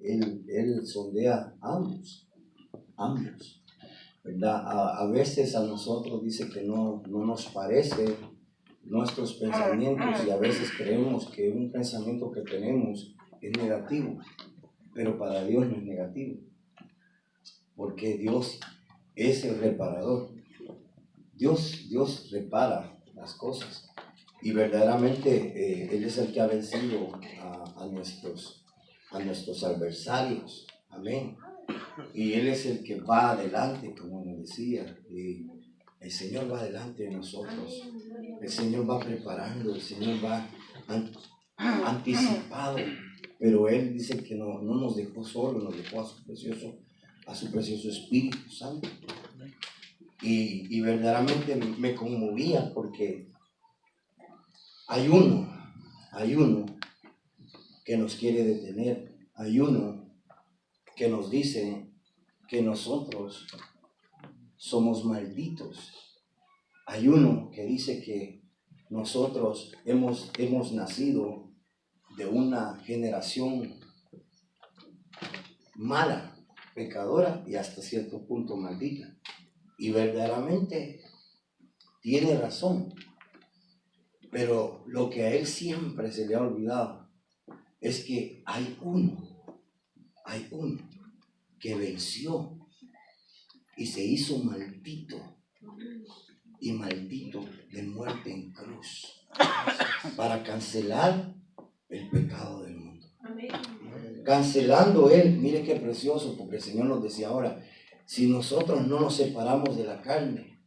Él sondea ambos, ¿verdad? A veces a nosotros dice que no nos parece nuestros pensamientos, y a veces creemos que un pensamiento que tenemos es negativo, pero para Dios no es negativo, porque Dios es el reparador. Dios repara las cosas, y verdaderamente Él es el que ha vencido a nuestros adversarios. Amén. Y Él es el que va adelante, como nos decía. Y el Señor va adelante de nosotros. El Señor va preparando, el Señor va anticipado. Pero Él dice que no nos dejó solo, nos dejó a su precioso Espíritu Santo. Y verdaderamente me conmovía, porque hay uno que nos quiere detener. Hay uno que nos dice que nosotros somos malditos. Hay uno que dice que nosotros hemos nacido de una generación mala, pecadora y hasta cierto punto maldita. Y verdaderamente tiene razón. Pero lo que a él siempre se le ha olvidado es que hay uno que venció y se hizo maldito, y maldito de muerte en cruz, para cancelar el pecado del mundo. Cancelando él, mire qué precioso, porque el Señor nos decía ahora, si nosotros no nos separamos de la carne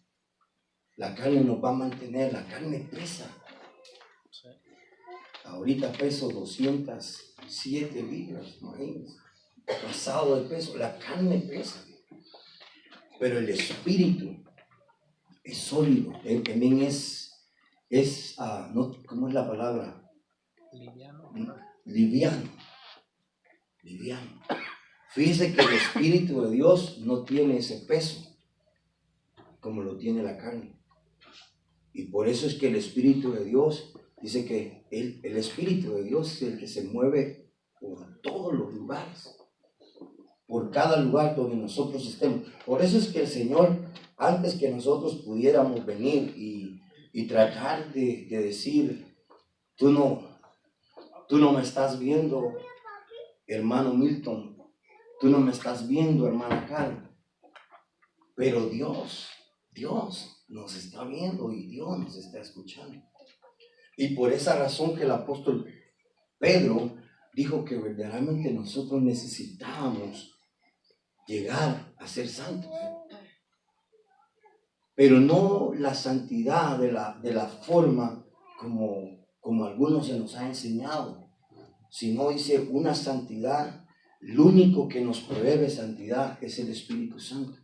nos va a mantener. La carne pesa. Ahorita peso 207 libras, imagínense, pasado de peso. La carne pesa, pero el espíritu es sólido. Él también no, ¿cómo es la palabra? Liviano. Fíjese que el Espíritu de Dios no tiene ese peso como lo tiene la carne. Y por eso es que el Espíritu de Dios dice que el Espíritu de Dios es el que se mueve por todos los lugares, por cada lugar donde nosotros estemos. Por eso es que el Señor, antes que nosotros pudiéramos venir y tratar de decir, tú no me estás viendo, hermano Milton, tú no me estás viendo, hermana Karen, pero Dios nos está viendo y Dios nos está escuchando. Y por esa razón que el apóstol Pedro dijo que verdaderamente nosotros necesitábamos llegar a ser santos, pero no la santidad de la forma como algunos se nos ha enseñado, sino dice una santidad. Lo único que nos provee santidad es el Espíritu Santo,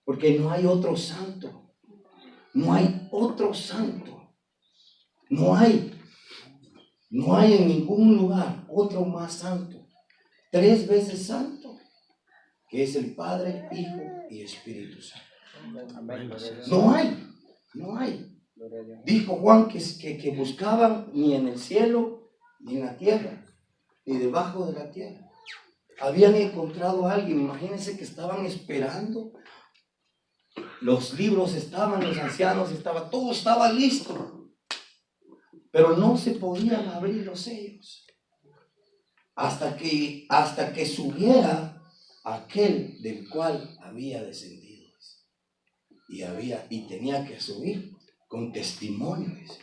porque no hay otro santo, no hay en ningún lugar otro más santo, 3 veces santo, que es el Padre, Hijo y Espíritu Santo. No hay. Dijo Juan que buscaban ni en el cielo, ni en la tierra, ni debajo de la tierra. Habían encontrado a alguien. Imagínense que estaban esperando. Los libros estaban, los ancianos estaban, todo estaba listo. Pero no se podían abrir los sellos hasta que subiera aquel del cual había descendido. Y tenía que subir con testimonios.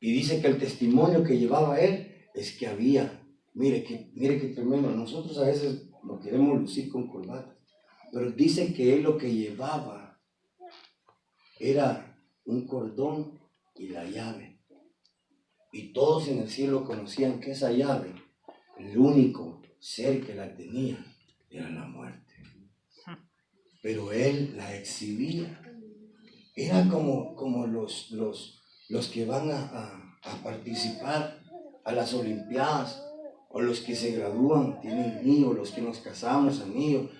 Y dice que el testimonio que llevaba él es que había, mire que tremendo. Nosotros a veces lo queremos lucir con corbata, pero dice que él lo que llevaba era un cordón y la llave. Y todos en el cielo conocían que esa llave, el único ser que la tenía, era la muerte. Pero él la exhibía. Era como los que van a participar a las Olimpiadas, o los que se gradúan, tienen niños, los que nos casamos, anillos,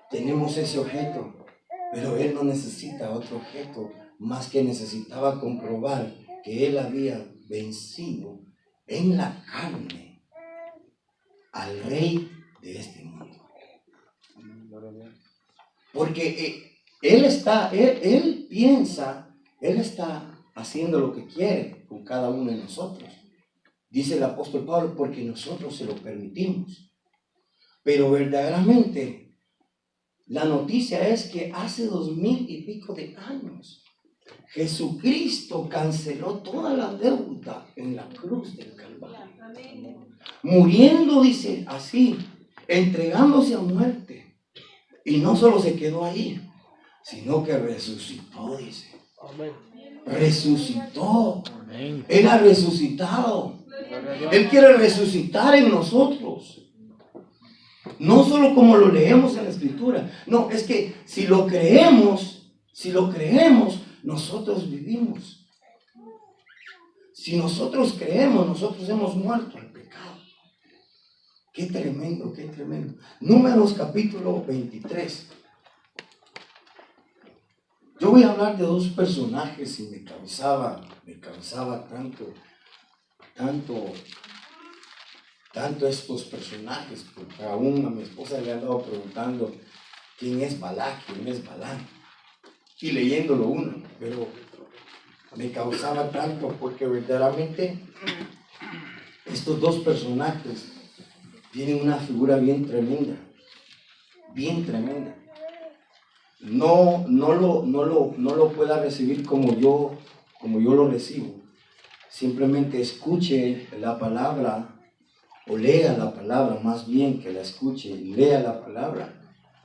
tenemos ese objeto. Pero él no necesita otro objeto, más que necesitaba comprobar que él había vencido en la carne al Rey Porque él piensa, él está haciendo lo que quiere con cada uno de nosotros. Dice el apóstol Pablo, porque nosotros se lo permitimos. Pero verdaderamente, la noticia es que hace 2000 y pico de años, Jesucristo canceló toda la deuda en la cruz del Calvario. Muriendo, dice así, entregándose a muerte. Y no solo se quedó ahí, sino que resucitó, dice. Resucitó. Él ha resucitado. Él quiere resucitar en nosotros. No solo como lo leemos en la Escritura. No, es que si lo creemos, nosotros vivimos. Si nosotros creemos, nosotros hemos muerto al pecado. Qué tremendo, qué tremendo. Números capítulo 23. Yo voy a hablar de dos personajes y me causaba tanto estos personajes, porque aún a mi esposa le han dado preguntando quién es Balac, quién es Balán, y leyéndolo uno, pero me causaba tanto porque verdaderamente estos dos personajes tienen una figura bien tremenda, bien tremenda. No lo pueda recibir como yo lo recibo. Simplemente escuche la palabra, o lea la palabra, más bien que la escuche, lea la palabra,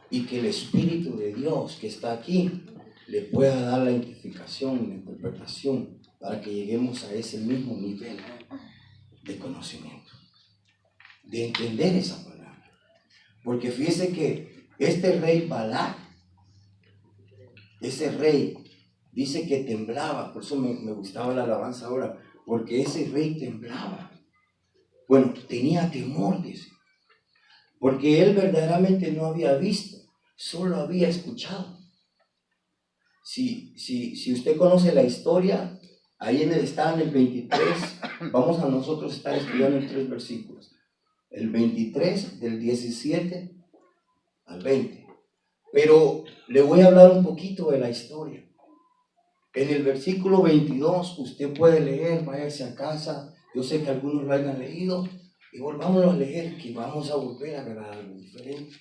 y que el Espíritu de Dios que está aquí le pueda dar la identificación, la interpretación, para que lleguemos a ese mismo nivel de conocimiento, de entender esa palabra. Porque fíjese que este rey Balac, ese rey, dice que temblaba. Por eso me gustaba la alabanza ahora, porque ese rey temblaba. Bueno, tenía temor, dice, porque él verdaderamente no había visto, solo había escuchado. Si usted conoce la historia, ahí está en el 23, vamos a nosotros estar estudiando en 3 versículos. El 23 del 17 al 20. Pero le voy a hablar un poquito de la historia. En el versículo 22 usted puede leer, váyase a casa. Yo sé que algunos lo hayan leído y volvámoslo a leer, que vamos a volver a ver algo diferente.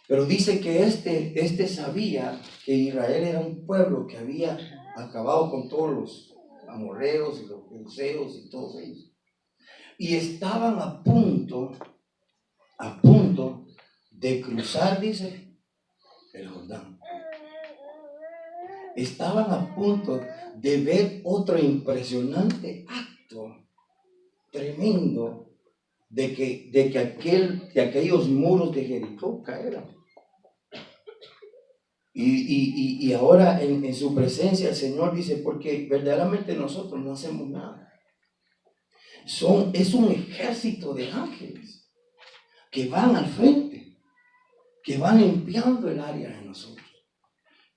Pero dice que este sabía que Israel era un pueblo que había acabado con todos los amorreos y los filisteos y todos ellos. Y estaban a punto de cruzar, dice, el Jordán. Estaban a punto de ver otro impresionante acto tremendo de que aquellos muros de Jericó caeran. Y ahora en su presencia el Señor dice, porque verdaderamente nosotros no hacemos nada. Es un ejército de ángeles que van al frente, que van limpiando el área de nosotros.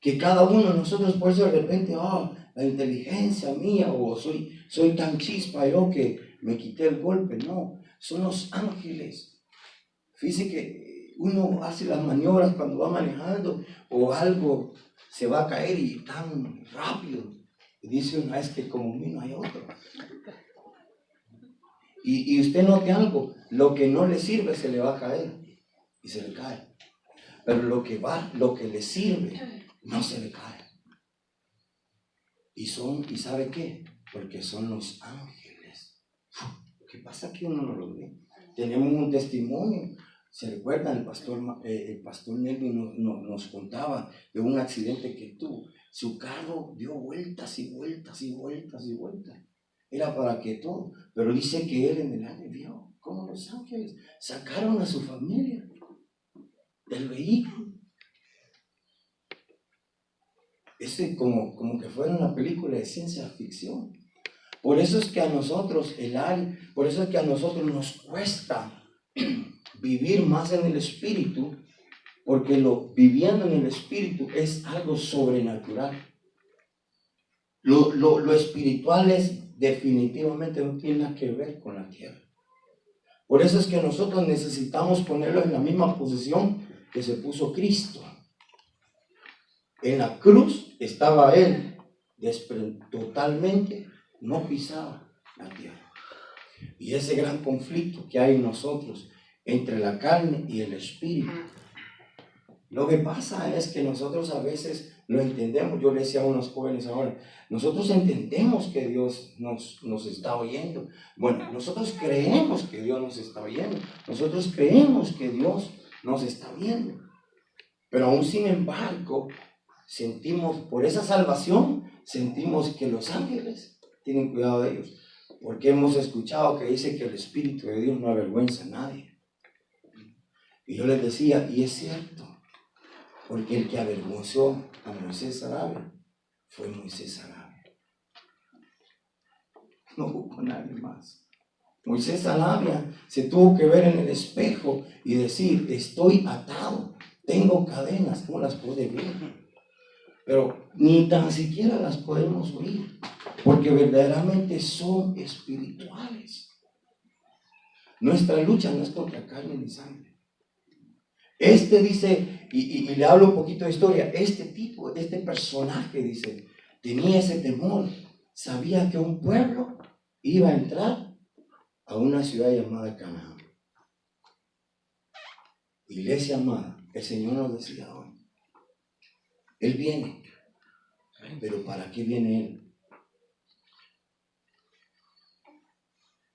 Que cada uno de nosotros, por eso de repente, la inteligencia mía, o soy tan chispa yo que me quité el golpe. No, son los ángeles. Fíjese que uno hace las maniobras cuando va manejando o algo se va a caer y tan rápido. Y dice una vez que como mí no hay otro. Y usted note algo, lo que no le sirve se le va a caer y se le cae. Pero lo que le sirve no se le cae. Y ¿sabe qué? Porque son los ángeles. ¿Qué pasa que uno no lo ve? Tenemos un testimonio. ¿Se recuerdan? El pastor Nelvin nos contaba de un accidente que tuvo. Su carro dio vueltas y vueltas y vueltas y vueltas. Era para que todo. Pero dice que él en el aire vio cómo los ángeles sacaron a su familia del vehículo. Como que fuera una película de ciencia ficción. Por eso es que a nosotros nos cuesta vivir más en el Espíritu, porque viviendo en el Espíritu es algo sobrenatural. Lo espiritual definitivamente no tiene nada que ver con la tierra. Por eso es que nosotros necesitamos ponerlo en la misma posición que se puso Cristo. En la cruz estaba Él, totalmente, no pisaba la tierra. Y ese gran conflicto que hay en nosotros entre la carne y el espíritu. Lo que pasa es que nosotros a veces lo entendemos. Yo le decía a unos jóvenes ahora, nosotros entendemos que Dios nos está oyendo. Bueno, nosotros creemos que Dios nos está oyendo. Nosotros creemos que Dios nos está viendo. Pero aún sin embargo, sentimos, por esa salvación, sentimos que los ángeles tienen cuidado de ellos. Porque hemos escuchado que dice que el Espíritu de Dios no avergüenza a nadie. Y yo les decía, y es cierto. Porque el que avergonzó a Moisés Sarabia fue Moisés Sarabia. No hubo nadie más. Moisés Sarabia se tuvo que ver en el espejo y decir, estoy atado, tengo cadenas, no las puede ver. Pero ni tan siquiera las podemos oír, porque verdaderamente son espirituales. Nuestra lucha no es contra carne ni sangre. Dice, y le hablo un poquito de historia, este personaje dice, tenía ese temor, sabía que un pueblo iba a entrar a una ciudad llamada Canaán. Iglesia amada, el Señor nos decía hoy, Él viene, pero ¿para qué viene Él?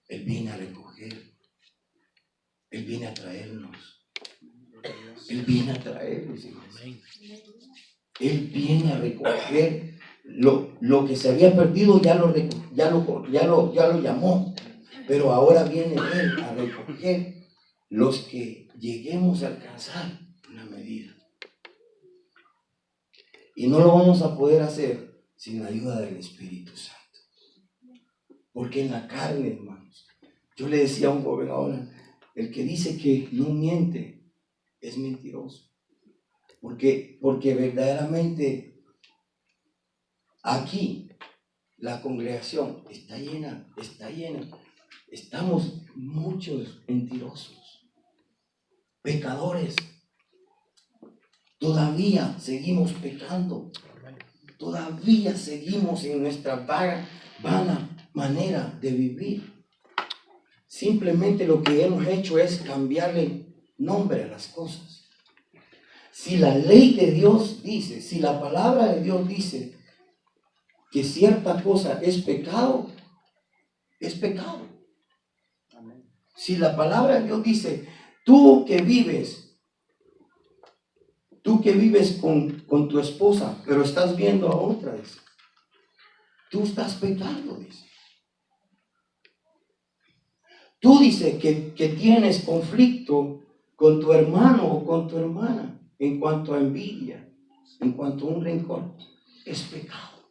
Él viene a recoger, Él viene a traernos. Él viene a traernos, Él viene a recoger lo que se había perdido, ya lo llamó, pero ahora viene Él a recoger los que lleguemos a alcanzar una medida. Y no lo vamos a poder hacer sin la ayuda del Espíritu Santo. Porque en la carne, hermanos, yo le decía a un joven ahora, el que dice que no miente, es mentiroso, porque verdaderamente aquí la congregación está llena, estamos muchos mentirosos, pecadores, todavía seguimos pecando, todavía seguimos en nuestra vana manera de vivir. Simplemente lo que hemos hecho es cambiarle nombre a las cosas. Si la ley de Dios dice, si la palabra de Dios dice que cierta cosa es pecado, es pecado. Si la palabra de Dios dice, tú que vives con tu esposa, pero estás viendo a otra, dice, tú estás pecando, dice. Tú dices que tienes conflicto con tu hermano o con tu hermana en cuanto a envidia, en cuanto a un rencor, es pecado.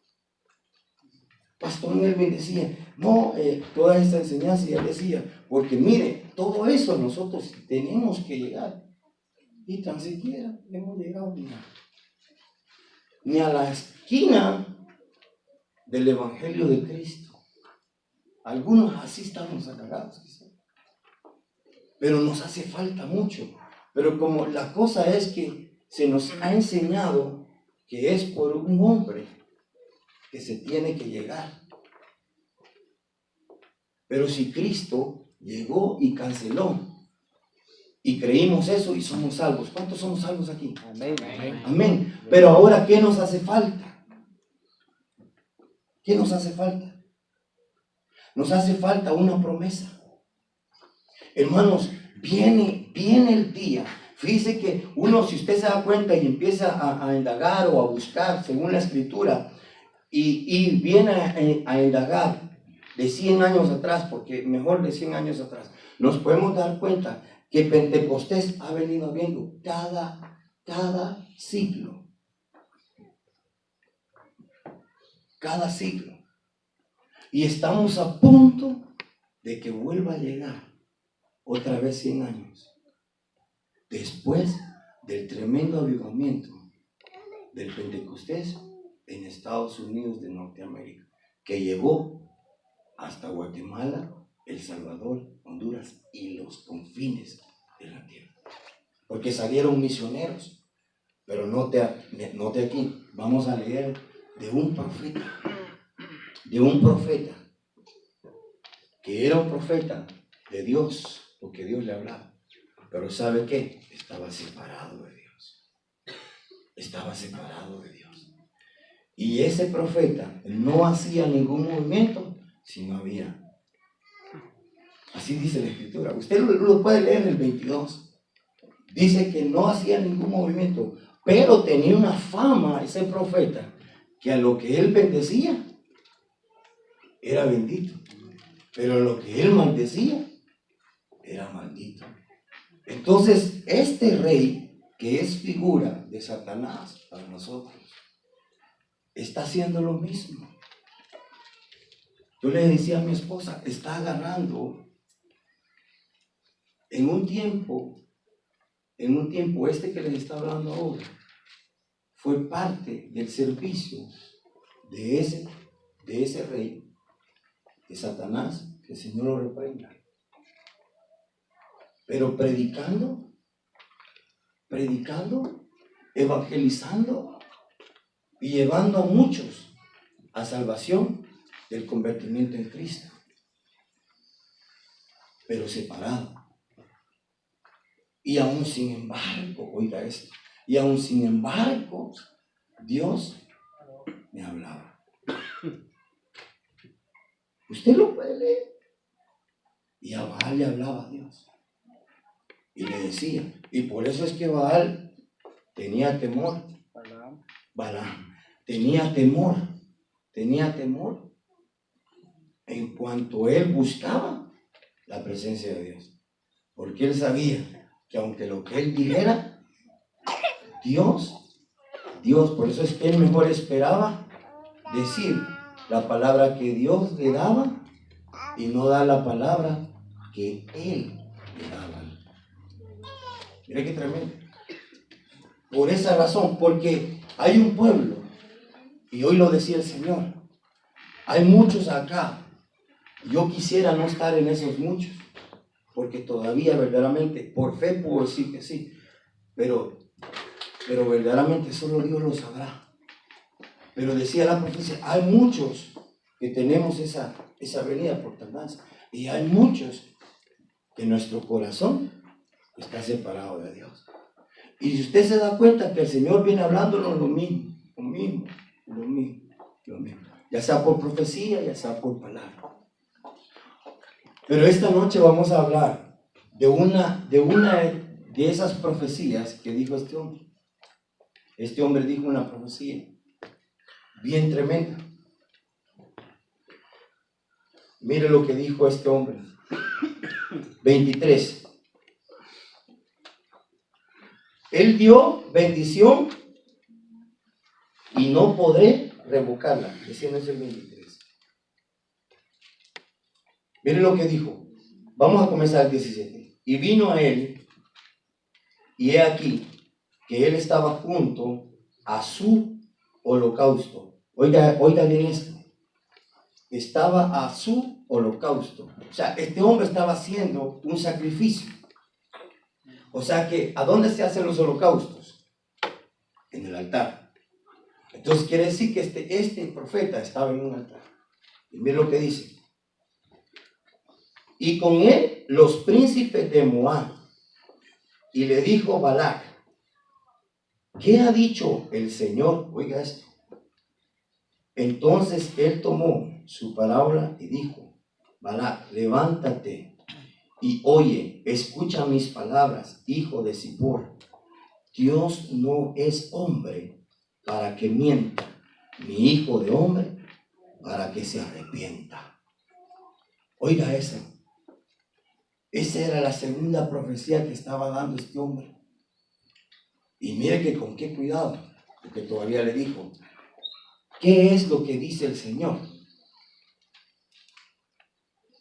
Pastor Melvin decía, no, toda esta enseñanza, y él decía, porque mire, todo eso nosotros tenemos que llegar, y tan siquiera hemos llegado ni a la esquina del Evangelio de Cristo. Algunos así estamos agarrados, quizás. Pero nos hace falta mucho. Pero como la cosa es que se nos ha enseñado que es por un hombre que se tiene que llegar. Pero si Cristo llegó y canceló, y creímos eso y somos salvos. ¿Cuántos somos salvos aquí? Amén. Amén. Pero ahora, ¿qué nos hace falta? ¿Qué nos hace falta? Nos hace falta una promesa. Hermanos, viene el día. Fíjese que uno, si usted se da cuenta y empieza a indagar o a buscar según la Escritura, y viene a indagar de 100 años atrás, porque mejor de 100 años atrás, nos podemos dar cuenta que Pentecostés ha venido habiendo cada siglo. Cada siglo. Y estamos a punto de que vuelva a llegar otra vez 100 años. Después del tremendo avivamiento del Pentecostés en Estados Unidos de Norteamérica, que llegó hasta Guatemala, El Salvador, Honduras y los confines de la tierra. Porque salieron misioneros, Pero note aquí, vamos a leer de un profeta, que era un profeta de Dios, porque Dios le hablaba. Pero ¿sabe qué? Estaba separado de Dios. Estaba separado de Dios. Y ese profeta no hacía ningún movimiento si no había. Así dice la Escritura. Usted lo puede leer en el 22. Dice que no hacía ningún movimiento, pero tenía una fama ese profeta, que a lo que él bendecía era bendito, pero a lo que él maldecía era maldito. Entonces, este rey, que es figura de Satanás para nosotros, está haciendo lo mismo. Yo le decía a mi esposa, está agarrando en un tiempo este que les está hablando ahora, fue parte del servicio de ese rey, de Satanás, que el Señor lo reprenda. Pero predicando, evangelizando y llevando a muchos a salvación del convertimiento en Cristo, pero separado. Y aún sin embargo, oiga esto, y aún sin embargo, Dios me hablaba. Usted lo puede leer. Y a Baal le hablaba a Dios. Y le decía, y por eso es que Baal tenía temor. Balaam tenía temor en cuanto él buscaba la presencia de Dios. Porque él sabía que aunque lo que él dijera, Dios, por eso es que él mejor esperaba decir la palabra que Dios le daba y no dar la palabra que él le daba. Mira qué tremendo. Por esa razón, porque hay un pueblo, y hoy lo decía el Señor, hay muchos acá. Yo quisiera no estar en esos muchos, porque todavía verdaderamente, por fe puedo decir que sí, pero verdaderamente solo Dios lo sabrá. Pero decía la profecía, hay muchos que tenemos esa venida por tardanza, y hay muchos que nuestro corazón está separado de Dios. Y si usted se da cuenta que el Señor viene hablándonos lo mismo, ya sea por profecía, ya sea por palabra. Pero esta noche vamos a hablar de una de esas profecías que dijo este hombre. Este hombre dijo una profecía bien tremenda. Mire lo que dijo este hombre. 23. Él dio bendición y no podré revocarla. Ese no es el 23. Mire lo que dijo. Vamos a comenzar el 17. Y vino a él, y he aquí que él estaba junto a su holocausto. Oiga bien esto. Estaba a su holocausto. O sea, este hombre estaba haciendo un sacrificio. O sea que, ¿a dónde se hacen los holocaustos? En el altar. Entonces quiere decir que este profeta estaba en un altar. Y mire lo que dice. Y con él los príncipes de Moab. Y le dijo Balac, ¿qué ha dicho el Señor? Oiga esto. Entonces él tomó su palabra y dijo, Balac, levántate y oye, escucha mis palabras, hijo de Zippor. Dios no es hombre para que mienta, ni hijo de hombre para que se arrepienta. Oiga eso. Esa era la segunda profecía que estaba dando este hombre. Y mire que con qué cuidado, porque todavía le dijo, ¿qué es lo que dice el Señor?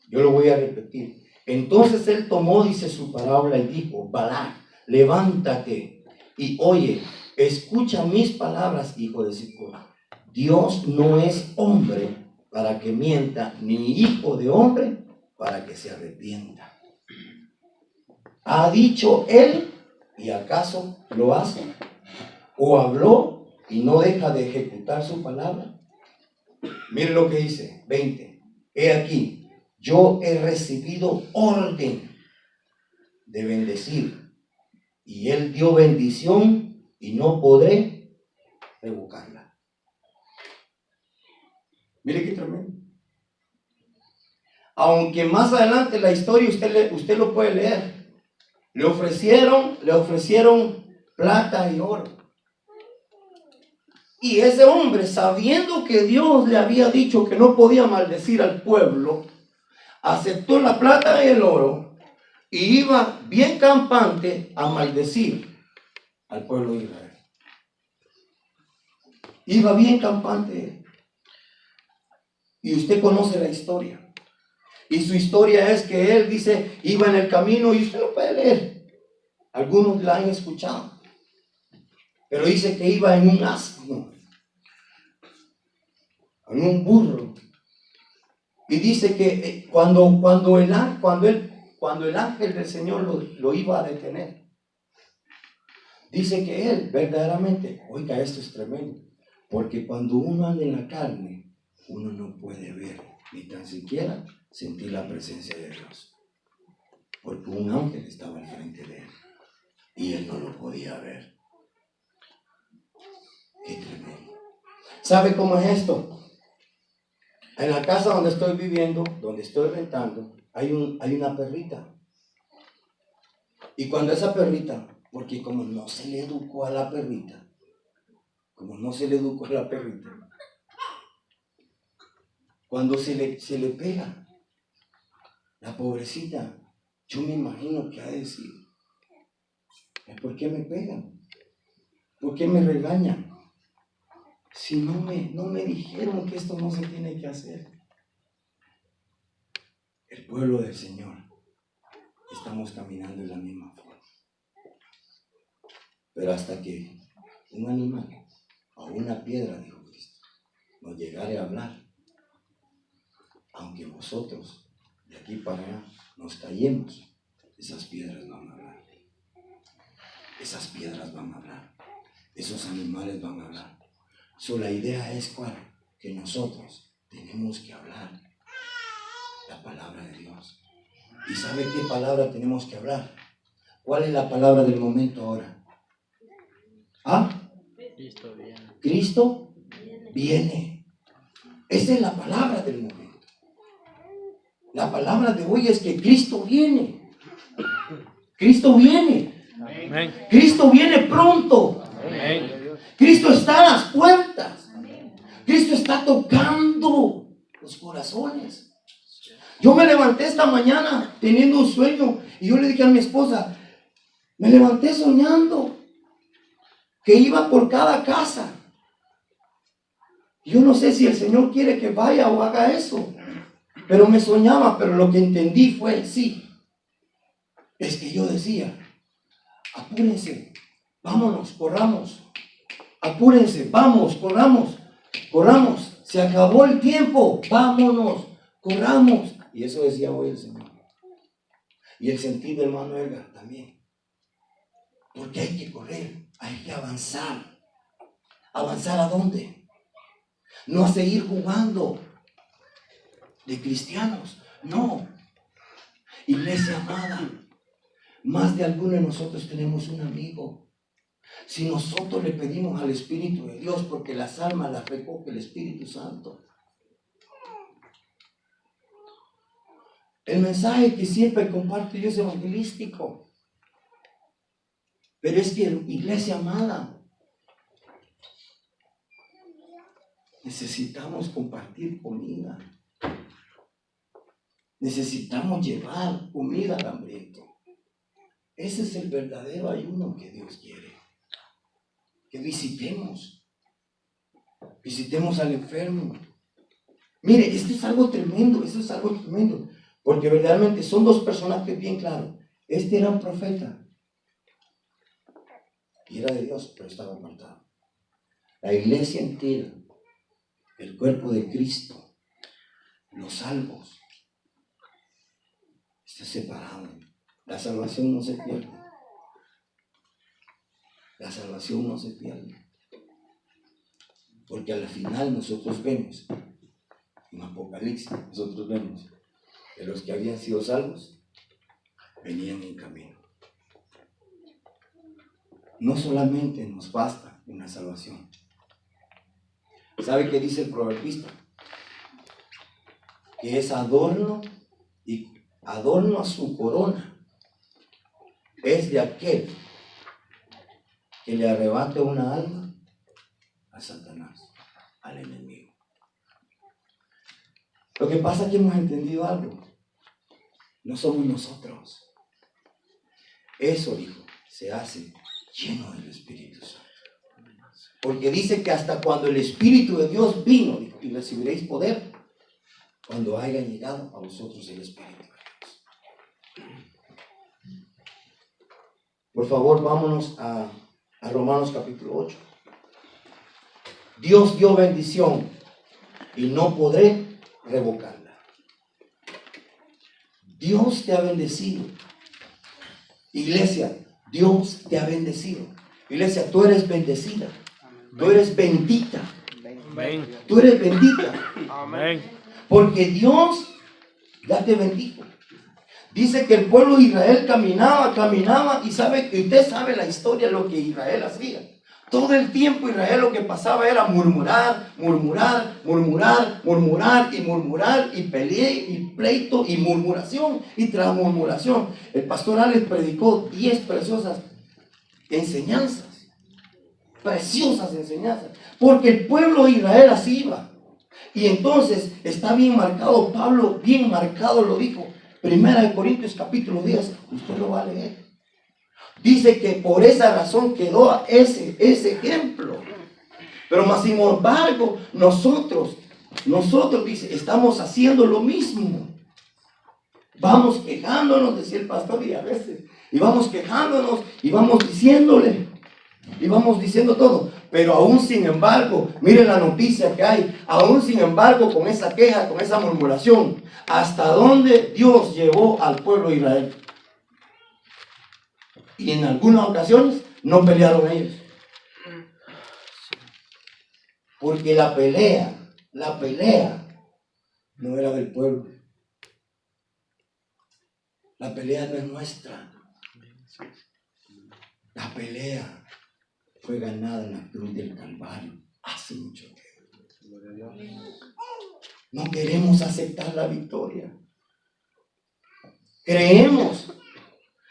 Yo lo voy a repetir. Entonces él tomó, dice su palabra, y dijo, Balac, levántate y oye, escucha mis palabras, hijo de Zippor. Dios no es hombre para que mienta, ni hijo de hombre para que se arrepienta. ¿Ha dicho él y acaso lo hace? o habló y no deja de ejecutar su palabra. Mire lo que dice, 20. He aquí, yo he recibido orden de bendecir, y él dio bendición y no podré revocarla. Mire qué tremendo. Aunque más adelante la historia usted lo puede leer. Le ofrecieron plata y oro. Y ese hombre, sabiendo que Dios le había dicho que no podía maldecir al pueblo, aceptó la plata y el oro y iba bien campante a maldecir al pueblo de Israel. Iba bien campante. Y usted conoce la historia. Y su historia es que él dice, iba en el camino, y usted lo puede leer. Algunos la han escuchado. Pero dice que iba en un asno, en un burro. Y dice que cuando el ángel del Señor lo iba a detener, dice que él verdaderamente, oiga, esto es tremendo, porque cuando uno anda en la carne, uno no puede ver, ni tan siquiera sentir la presencia de Dios, porque un ángel estaba al frente de él, y él no lo podía ver. Qué tremendo. ¿Sabe cómo es esto? En la casa donde estoy viviendo, donde estoy rentando, hay una perrita. Y cuando esa perrita, porque como no se le educó a la perrita, cuando se le pega, la pobrecita, yo me imagino que ha de decir, ¿por qué me pegan? ¿Por qué me regañan? Si no me dijeron que esto no se tiene que hacer. El pueblo del Señor, estamos caminando de la misma forma. Pero hasta que un animal o una piedra, dijo Cristo, nos llegare a hablar, aunque vosotros de aquí para allá nos callemos, esas piedras van a hablar. Esas piedras van a hablar. Esos animales van a hablar. La idea es ¿cuál? Que nosotros tenemos que hablar la palabra de Dios. ¿Y sabe qué palabra tenemos que hablar? ¿Cuál es la palabra del momento ahora? ¿Ah? Cristo viene. Cristo viene. Esa es la palabra del momento. La palabra de hoy es que Cristo viene. Cristo viene. Amén. Cristo viene pronto. Amén. Cristo está a las puertas. Cristo está tocando los corazones. Yo me levanté esta mañana teniendo un sueño y yo le dije a mi esposa, me levanté soñando que iba por cada casa. Yo no sé si el Señor quiere que vaya o haga eso, pero me soñaba, pero lo que entendí fue, sí, es que yo decía, apúrense, vámonos, corramos, apúrense, vamos, corramos, se acabó el tiempo, vámonos, corramos. Y eso decía hoy el Señor. Y el sentido, hermano Edgar, también. Porque hay que correr, hay que avanzar. ¿Avanzar a dónde? No a seguir jugando de cristianos, no. Iglesia amada, más de alguno de nosotros tenemos un amigo. Si nosotros le pedimos al Espíritu de Dios, porque las almas las recoge el Espíritu Santo. El mensaje que siempre comparto yo es evangelístico. Pero es que, iglesia amada, necesitamos compartir comida. Necesitamos llevar comida al hambriento. Ese es el verdadero ayuno que Dios quiere. Que visitemos al enfermo. Mire, esto es algo tremendo, porque verdaderamente son dos personajes bien claros. Este era un profeta y era de Dios, pero estaba apartado. La iglesia entera, el cuerpo de Cristo, los salvos, está separado. La salvación no se pierde. La salvación no se pierde. Porque al final nosotros vemos, en Apocalipsis, nosotros vemos que los que habían sido salvos venían en camino. No solamente nos basta una salvación. ¿Sabe qué dice el proverbista? Que es adorno y adorno a su corona. Es de aquel que le arrebate una alma a Satanás, al enemigo. Lo que pasa es que hemos entendido algo. No somos nosotros. Eso, dijo, se hace lleno del Espíritu Santo. Porque dice que hasta cuando el Espíritu de Dios vino, dijo, y recibiréis poder, cuando haya llegado a vosotros el Espíritu de Dios. Por favor, vámonos a Romanos capítulo 8. Dios dio bendición y no podré revocarla. Dios te ha bendecido. Iglesia, Dios te ha bendecido. Iglesia, tú eres bendecida. Tú eres bendita. Amén. Tú eres bendita. Amén. Porque Dios ya te bendijo. Dice que el pueblo de Israel caminaba y sabe que usted sabe la historia de lo que Israel hacía. Todo el tiempo Israel lo que pasaba era murmurar y peleé y pleito y murmuración y tras murmuración. El pastor Alex predicó 10 preciosas enseñanzas. Preciosas enseñanzas. Porque el pueblo de Israel así iba. Y entonces está bien marcado, Pablo bien marcado lo dijo. Primera de Corintios capítulo 10, usted lo va a leer. Dice que por esa razón quedó ese ejemplo. Pero más sin embargo, nosotros dice, estamos haciendo lo mismo. Vamos quejándonos, decía el pastor, y a veces, y vamos quejándonos, y vamos diciéndole, y vamos diciendo todo. Pero aún sin embargo, miren la noticia que hay, aún sin embargo, con esa queja, con esa murmuración, hasta dónde Dios llevó al pueblo de Israel. Y en algunas ocasiones no pelearon ellos. Porque la pelea no era del pueblo. La pelea no es nuestra. La pelea fue ganada en la cruz del Calvario hace mucho tiempo. No queremos aceptar la victoria. Creemos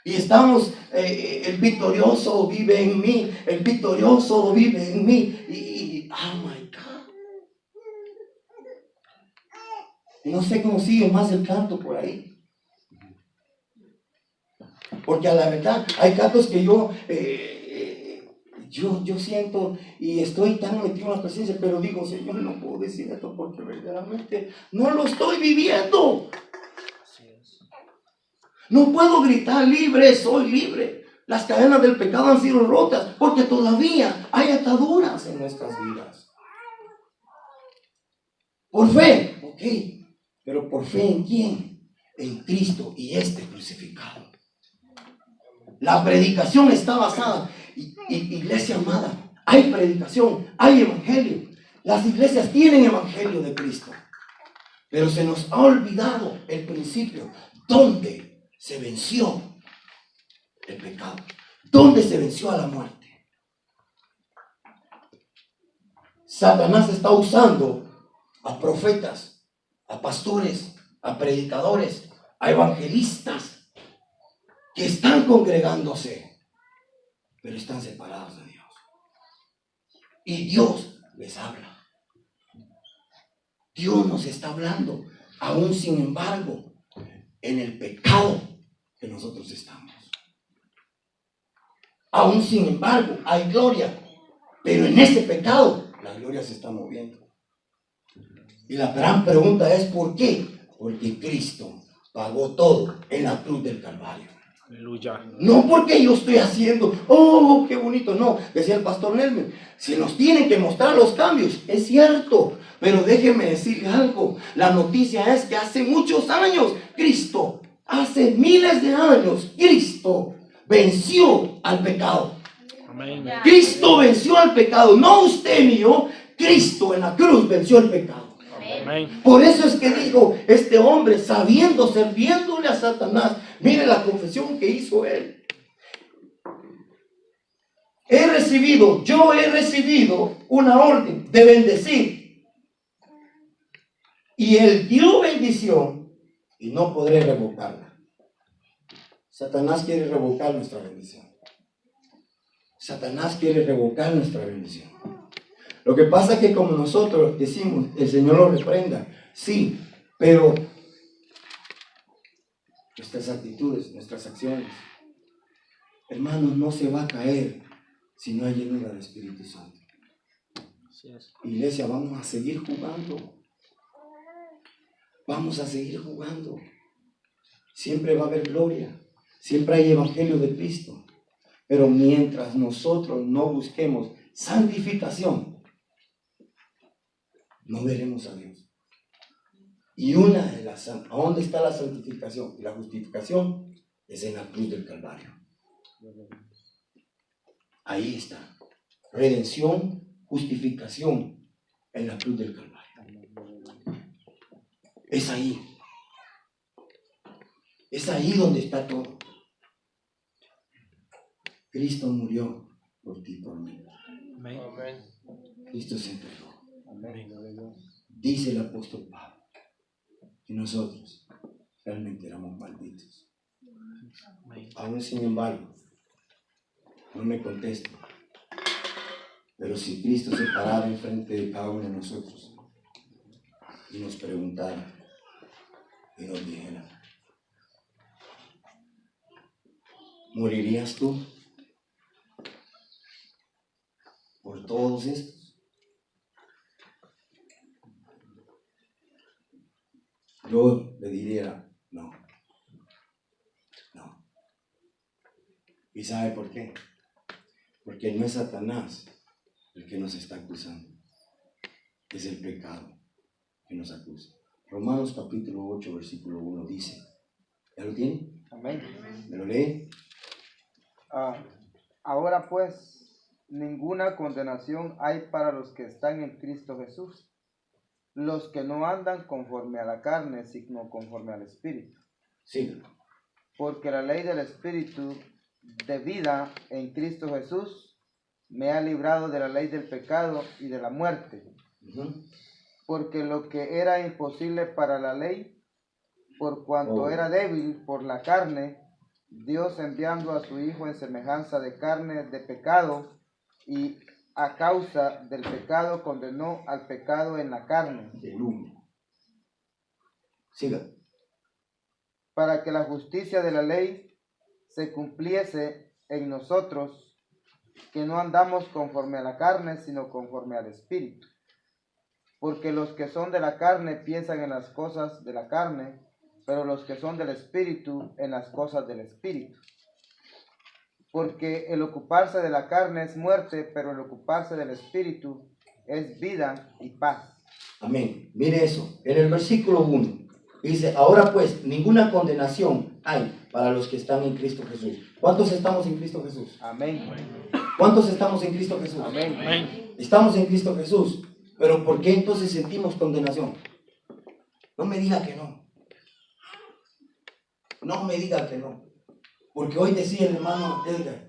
y estamos, el victorioso vive en mí, el victorioso vive en mí. Oh my God. Y no sé cómo sigue más el canto por ahí. Porque a la verdad hay cantos que yo siento y estoy tan metido en la presencia, pero digo, Señor, no puedo decir esto porque verdaderamente no lo estoy viviendo. No puedo gritar libre, soy libre. Las cadenas del pecado han sido rotas porque todavía hay ataduras en nuestras vidas. Por fe, ok, pero por fe ¿en quién? En Cristo y crucificado. La predicación está basada, iglesia amada, hay predicación, hay evangelio. Las iglesias tienen evangelio de Cristo, pero se nos ha olvidado el principio, donde se venció el pecado, donde se venció a la muerte. Satanás está usando a profetas, a pastores, a predicadores, a evangelistas que están congregándose, pero están separados de Dios. Y Dios les habla. Dios nos está hablando, aún sin embargo, en el pecado que nosotros estamos. Aún sin embargo, hay gloria, pero en ese pecado la gloria se está moviendo. Y la gran pregunta es ¿por qué? Porque Cristo pagó todo en la cruz del Calvario. Aleluya. No porque yo estoy haciendo, oh, qué bonito, no. Decía el pastor Nelmer, si nos tienen que mostrar los cambios, es cierto, pero déjeme decirle algo. La noticia es que hace muchos años, hace miles de años, Cristo venció al pecado. Amén. Cristo venció al pecado, no usted ni yo. Cristo en la cruz venció el pecado. Amén. Por eso es que dijo este hombre, sabiendo, sirviéndole a Satanás. Mire la confesión que hizo él. Yo he recibido una orden de bendecir. Y él dio bendición y no podré revocarla. Satanás quiere revocar nuestra bendición. Satanás quiere revocar nuestra bendición. Lo que pasa es que como nosotros decimos, el Señor lo reprenda. Sí, pero nuestras actitudes, nuestras acciones, hermanos, no se va a caer si no hay llenura del Espíritu Santo. Así es. Iglesia, vamos a seguir jugando. Vamos a seguir jugando. Siempre va a haber gloria. Siempre hay evangelio de Cristo. Pero mientras nosotros no busquemos santificación, no veremos a Dios. Y ¿a dónde está la santificación? Y la justificación es en la cruz del Calvario. Ahí está. Redención, justificación en la cruz del Calvario. Es ahí. Es ahí donde está todo. Cristo murió por ti y por mí. Amén. Cristo se entregó. Amén. Dice el apóstol Pablo que nosotros realmente éramos malditos. Amén. Aún sin embargo, no me contesto. Pero si Cristo se parara enfrente de cada uno de nosotros y nos preguntara y nos dijera, ¿morirías tú por todos estos? Yo le diría, no. ¿Y sabe por qué? Porque no es Satanás el que nos está acusando. Es el pecado que nos acusa. Romanos capítulo 8, versículo 1 dice, ¿ya lo tiene? Amén. ¿Me lo lee? Ahora pues, ninguna condenación hay para los que están en Cristo Jesús, los que no andan conforme a la carne, sino conforme al Espíritu. Sí. Porque la ley del Espíritu de vida en Cristo Jesús me ha librado de la ley del pecado y de la muerte. Porque lo que era imposible para la ley, por cuanto era débil por la carne, Dios enviando a su Hijo en semejanza de carne de pecado, y a causa del pecado condenó al pecado en la carne. Del humo. Siga. Para que la justicia de la ley se cumpliese en nosotros, que no andamos conforme a la carne, sino conforme al Espíritu. Porque los que son de la carne piensan en las cosas de la carne, pero los que son del Espíritu en las cosas del Espíritu. Porque el ocuparse de la carne es muerte, pero el ocuparse del Espíritu es vida y paz. Amén. Mire eso. En el versículo 1 dice, ahora pues, ninguna condenación hay para los que están en Cristo Jesús. ¿Cuántos estamos en Cristo Jesús? Amén. ¿Cuántos estamos en Cristo Jesús? Amén. Amén. Estamos en Cristo Jesús. Pero ¿por qué entonces sentimos condenación? No me diga que no. No me diga que no. Porque hoy decía el hermano Edgar,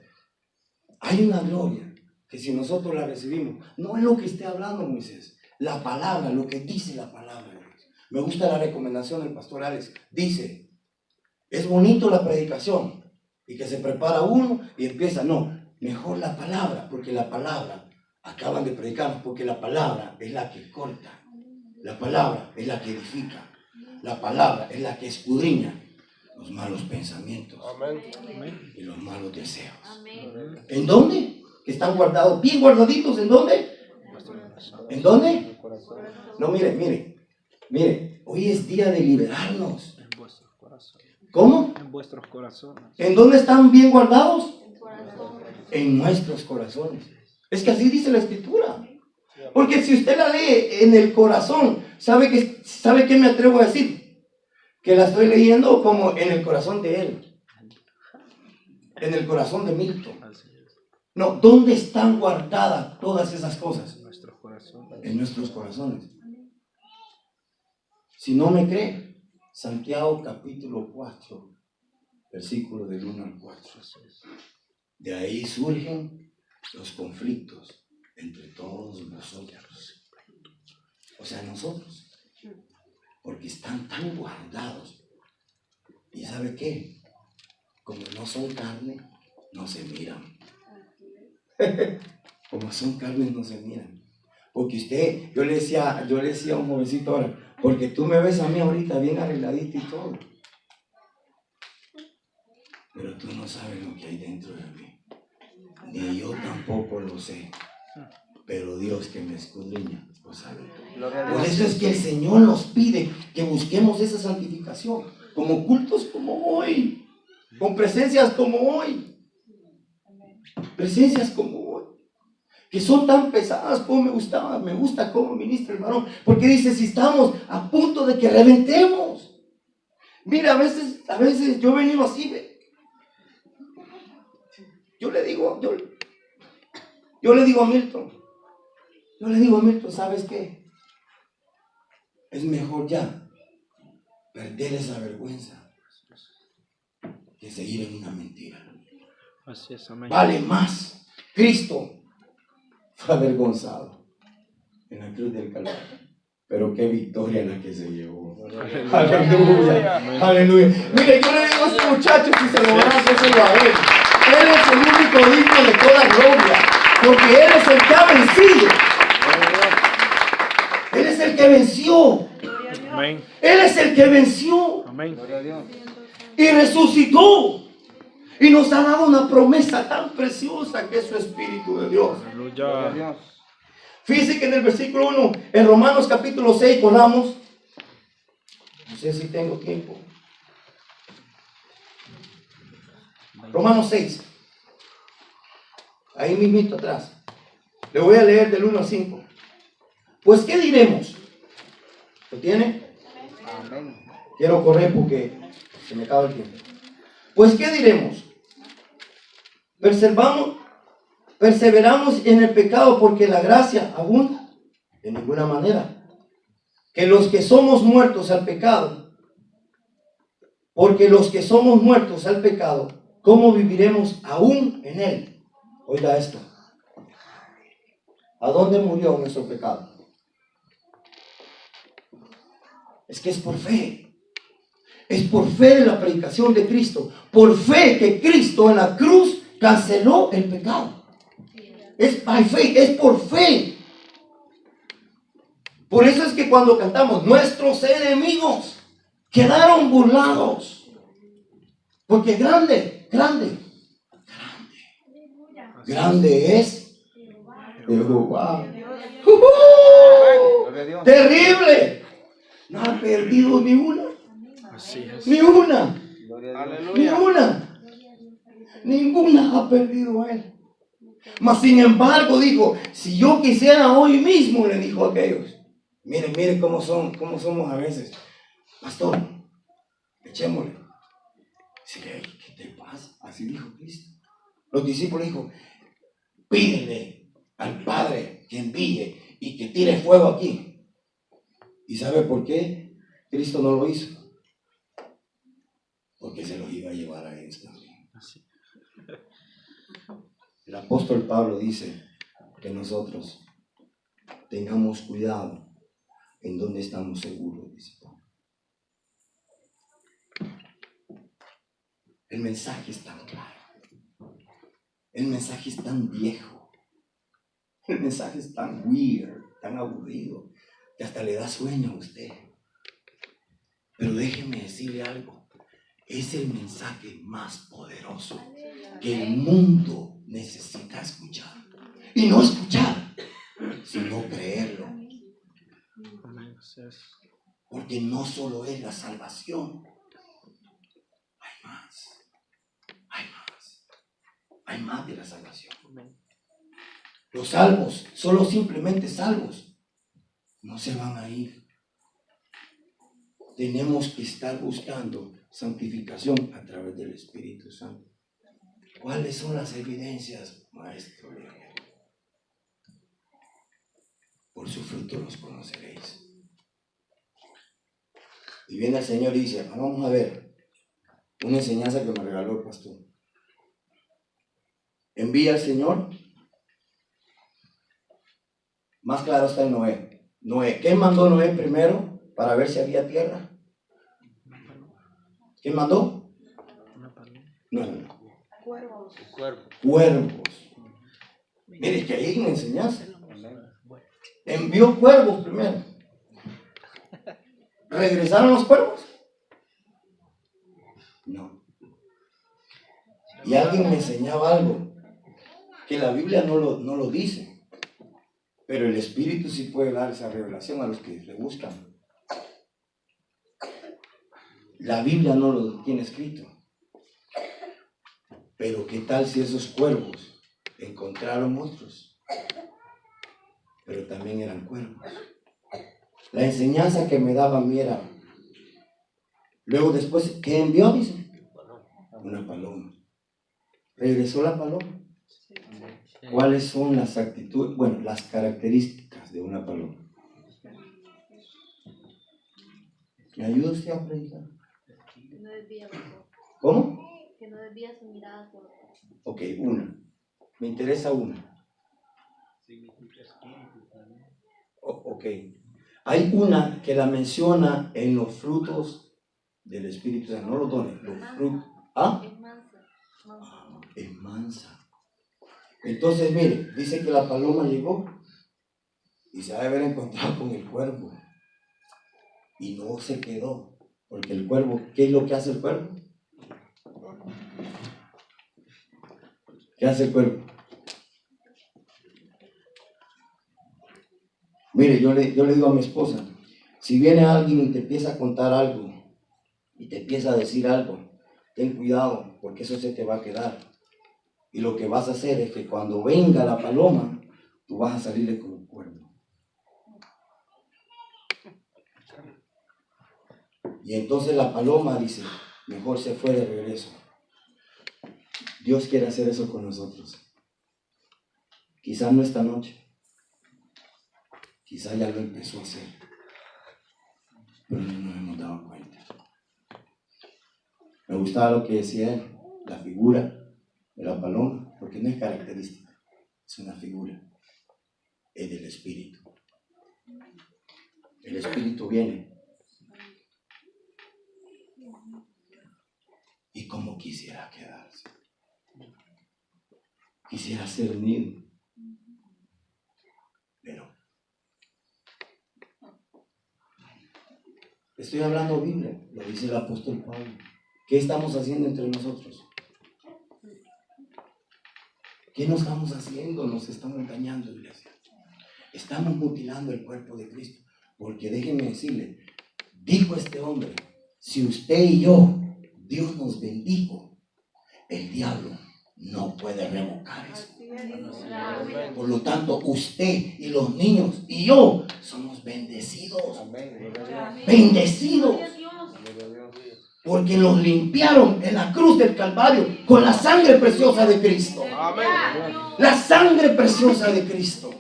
hay una gloria que si nosotros la recibimos, no es lo que esté hablando Moisés, la palabra, lo que dice la palabra de Dios. Me gusta la recomendación del pastor Alex. Dice, es bonito la predicación y que se prepara uno y empieza. No, mejor la palabra, porque la palabra, acaban de predicarnos, porque la palabra es la que corta, la palabra es la que edifica, la palabra es la que escudriña los malos pensamientos. Amén. Y los malos deseos. Amén. ¿En dónde? Que están guardados, bien guardaditos. ¿En dónde? ¿En dónde? No, mire, hoy es día de liberarnos. En vuestros corazones. ¿Cómo? En vuestros corazones. ¿En dónde están bien guardados? En tu corazón. En nuestros corazones. Es que así dice la Escritura. Porque si usted la lee en el corazón, ¿sabe qué me atrevo a decir? Que la estoy leyendo como en el corazón de él. En el corazón de Milton. No, ¿dónde están guardadas todas esas cosas? En nuestros corazones. En nuestros corazones. Si no me cree, Santiago capítulo 4, versículo del 1 al 4. De ahí surgen los conflictos entre todos nosotros. O sea, nosotros. Porque están tan guardados. ¿Y sabe qué? Como no son carne, no se miran. Como son carnes, no se miran. Porque usted, yo le decía a un jovencito ahora, porque tú me ves a mí ahorita bien arregladito y todo. Pero tú no sabes lo que hay dentro de mí. Ni yo tampoco lo sé. Pero Dios que me escudriña lo sabe todo. Por eso es que el Señor nos pide que busquemos esa santificación. Como cultos como hoy. Con presencias como hoy. Presencias como hoy. Que son tan pesadas como me gusta cómo ministra el varón. Porque dice, si estamos a punto de que reventemos. Mira, a veces yo he venido así, ¿ve? Yo le digo a Milton, ¿sabes qué? Es mejor ya perder esa vergüenza que seguir en una mentira. Así es, amén. Vale más. Cristo fue avergonzado en la cruz del Calvario. Pero qué victoria la que se llevó. Aleluya. Aleluya. Mire, yo le digo a este muchacho, si se lo van a hacer a él. Él es el único digno de toda gloria. Porque Él es el que ha vencido. Él es el que venció. Amén. Él es el que venció. Amén. Y resucitó. Y nos ha dado una promesa tan preciosa que es su Espíritu de Dios. Aleluya. Fíjese que en el versículo 1, en Romanos capítulo 6, corramos. No sé si tengo tiempo. Romanos 6. Ahí mismito atrás. Le voy a leer del 1 al 5. Pues, ¿qué diremos? ¿Lo tiene? Amén. Quiero correr porque se me acaba el tiempo. Pues, ¿qué diremos? Perseveramos en el pecado porque la gracia abunda. De ninguna manera. Que los que somos muertos al pecado, porque los que somos muertos al pecado, ¿cómo viviremos aún en él? Oiga esto. ¿A dónde murió nuestro pecado? Es que es por fe. Es por fe de la predicación de Cristo. Por fe que Cristo en la cruz canceló el pecado. Es by faith, es por fe. Por eso es que cuando cantamos, nuestros enemigos quedaron burlados. Porque grande es Jehová. Terrible. No ha perdido ni una. Así es. Ni una. Ni Aleluya. una. Ninguna ha perdido a él. Mas sin embargo dijo, si yo quisiera hoy mismo, le dijo a aquellos. Miren cómo somos a veces. Pastor, echémosle. Dice, ¿qué te pasa? Así dijo Cristo. Los discípulos dijo, pídele al Padre que envíe y que tire fuego aquí. ¿Y sabe por qué Cristo no lo hizo? Porque se los iba a llevar a ellos también. Así. El apóstol Pablo dice que nosotros tengamos cuidado en donde estamos seguros, dice Pablo. El mensaje es tan claro. El mensaje es tan viejo. El mensaje es tan weird, tan aburrido, que hasta le da sueño a usted. Pero déjeme decirle algo. Es el mensaje más poderoso que el mundo necesita escuchar. Y no escuchar, sino creerlo. Amén. Así es. Porque no solo es la salvación. Hay más. Hay más de la salvación. Los salvos, solo simplemente salvos, no se van a ir. Tenemos que estar buscando santificación a través del Espíritu Santo. ¿Cuáles son las evidencias, maestro? Por su fruto los conoceréis. Y viene el Señor y dice, vamos a ver, una enseñanza que me regaló el pastor. Envía al Señor. Más claro está en Noé. Noé, ¿qué mandó Noé primero para ver si había tierra? ¿Quién mandó? No. Cuervos. Cuervos. Mire que ahí hay una enseñanza. Envió cuervos primero. ¿Regresaron los cuervos? No. Y alguien me enseñaba algo que la Biblia no lo dice, pero el Espíritu sí puede dar esa revelación a los que le buscan. La Biblia no lo tiene escrito, pero ¿qué tal si esos cuervos encontraron otros? Pero también eran cuervos. La enseñanza que me daba a mí era, luego después, ¿qué envió? Dice, una paloma. ¿Regresó la paloma? ¿Cuáles son las actitudes, las características de una paloma? ¿Me ayuda usted a predicar? Que no desvía su ojos. ¿Cómo? Que no desvía su mirada por otro. Ok, una. Me interesa una. Ok. Hay una que la menciona en los frutos del Espíritu, o sea, no los dones, los frutos. ¿Ah? Es mansa. Es mansa. Entonces, mire, dice que la paloma llegó y se ha de haber encontrado con el cuervo. Y no se quedó. Porque el cuervo, ¿qué es lo que hace el cuervo? ¿Qué hace el cuervo? Mire, yo le digo a mi esposa, si viene alguien y te empieza a contar algo, y te empieza a decir algo, ten cuidado, porque eso se te va a quedar. Y lo que vas a hacer es que cuando venga la paloma, tú vas a salirle con un cuervo. Y entonces la paloma dice, mejor se fue de regreso. Dios quiere hacer eso con nosotros. Quizás no esta noche. Quizás ya lo empezó a hacer. Pero no nos hemos dado cuenta. Me gustaba lo que decía él, la figura de la paloma, porque no es característica, es una figura. Es del Espíritu. El Espíritu viene. Y como quisiera quedarse. Quisiera ser nido. Pero estoy hablando Biblia, lo dice el apóstol Pablo. ¿Qué estamos haciendo entre nosotros? ¿Qué no estamos haciendo? Nos estamos dañando, iglesia. Estamos mutilando el cuerpo de Cristo. Porque déjenme decirle, dijo este hombre, si usted y yo, Dios nos bendijo, el diablo no puede revocar eso. Por lo tanto, usted y los niños y yo somos bendecidos. Bendecidos. Porque los limpiaron en la cruz del Calvario con la sangre preciosa de Cristo. La sangre preciosa de Cristo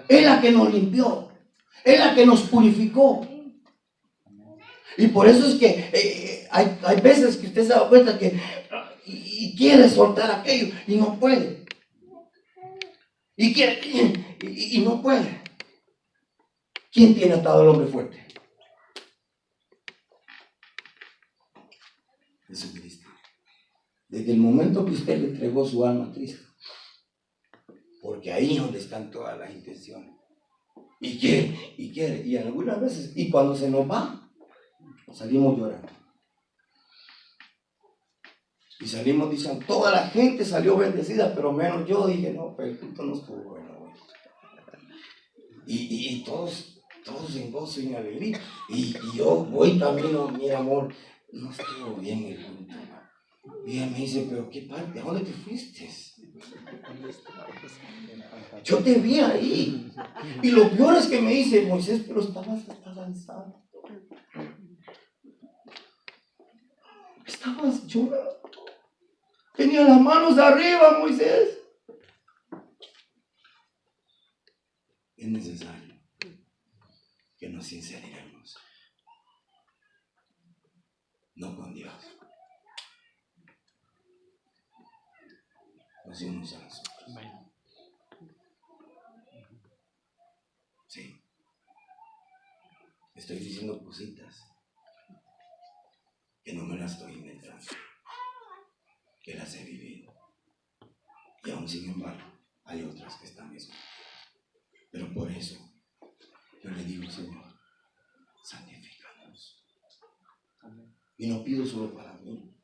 es la que nos limpió, es la que nos purificó. Y por eso es que hay veces que usted se da cuenta que y quiere soltar aquello y no puede. Y quiere y no puede. ¿Quién tiene atado al hombre fuerte? Jesucristo. Desde el momento que usted le entregó su alma a Cristo, porque ahí es donde están todas las intenciones. Y quiere, y algunas veces, y cuando se nos va, salimos llorando. Y salimos diciendo, toda la gente salió bendecida, pero menos yo. Dije, no, pero el culto no estuvo bueno. Y todos en gozo y en alegría. Y yo voy camino, mi amor, no estuvo bien el culto. Y ella me dice, pero ¿qué parte? ¿A dónde te fuiste? Yo te vi ahí. Y lo peor es que me dice, Moisés, pero estabas cansado. Estabas llorando. Tenía las manos arriba, Moisés. Es necesario que nos sinceremos, no con Dios, los unos a los otros. Amén. Sí, estoy diciendo cositas que no me las estoy inventando, que las he vivido. Y aún sin embargo, hay otras que están mismas. Pero por eso, yo le digo, Señor, santifícanos. Y no pido solo para mí,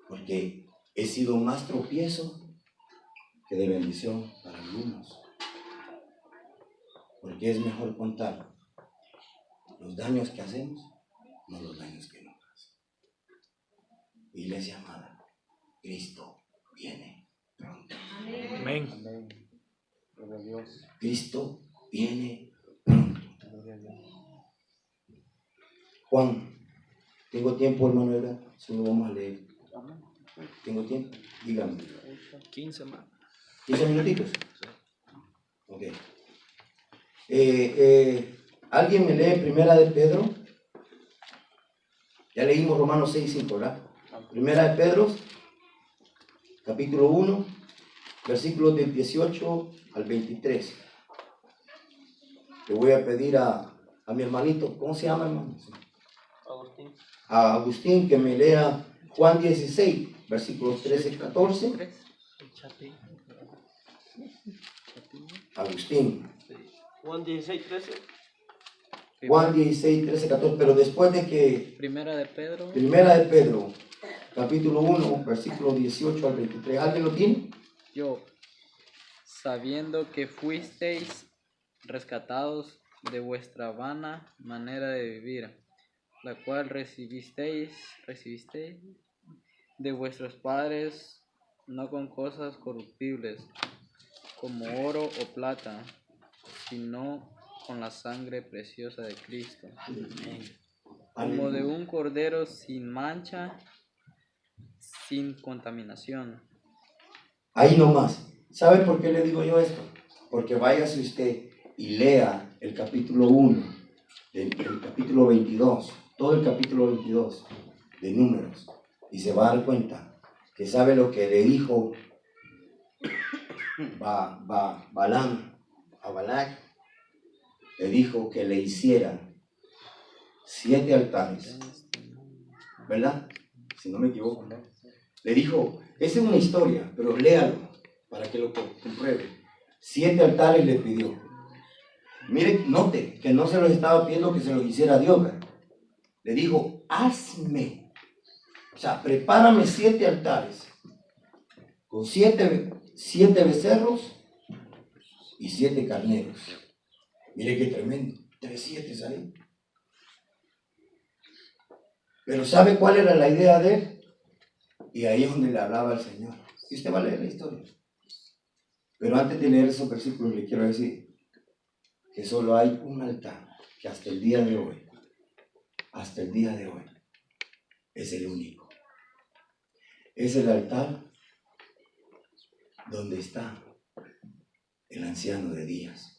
porque he sido más tropiezo que de bendición para algunos. Porque es mejor contar los daños que hacemos, no los daños que no hacemos. Iglesia amada, Cristo viene pronto. Amén. Amén. Gloria a Dios. Cristo viene pronto. Gloria a Dios. Juan, ¿tengo tiempo, hermano Ebra? Solo vamos a leer. Amén. ¿Tengo tiempo? Dígame. 15 más. 15 minutitos. Ok. ¿Alguien me lee Primera de Pedro? Ya leímos Romanos 6:5, ¿verdad? Primera de Pedro, capítulo 1, versículos del 18 al 23. Le voy a pedir a mi hermanito, ¿cómo se llama, hermano? Agustín. A Agustín que me lea Juan 16, versículos 13 y 14. Agustín. Juan 16, 13. Juan 16, 13, 14. Pero después de que Primera de Pedro. Primera de Pedro, capítulo 1, versículo 18 al 23. ¿Alguien lo tiene? Yo, sabiendo que fuisteis rescatados de vuestra vana manera de vivir, la cual recibisteis de vuestros padres, no con cosas corruptibles, como oro o plata, sino con la sangre preciosa de Cristo, como de un cordero sin mancha, sin contaminación. Ahí nomás. ¿Sabe por qué le digo yo esto? Porque váyase usted y lea el capítulo 1, el capítulo 22, todo el capítulo 22 de Números, y se va a dar cuenta que sabe lo que le dijo Balaam a Balac. Le dijo que le hiciera 7 altares, ¿verdad? Si no me equivoco. Le dijo, esa es una historia, pero léalo para que lo compruebe. 7 altares le pidió. Mire, note que no se los estaba pidiendo que se los hiciera Dios, ¿verdad? Le dijo, hazme, o sea, prepárame 7 altares con 7 becerros y 7 carneros. Mire qué tremendo, 3 7 ahí. Pero ¿sabe cuál era la idea de él? Y ahí es donde le hablaba al Señor. Y usted va a leer la historia. Pero antes de leer esos versículos le quiero decir que solo hay un altar que hasta el día de hoy, es el único. Es el altar donde está el anciano de días.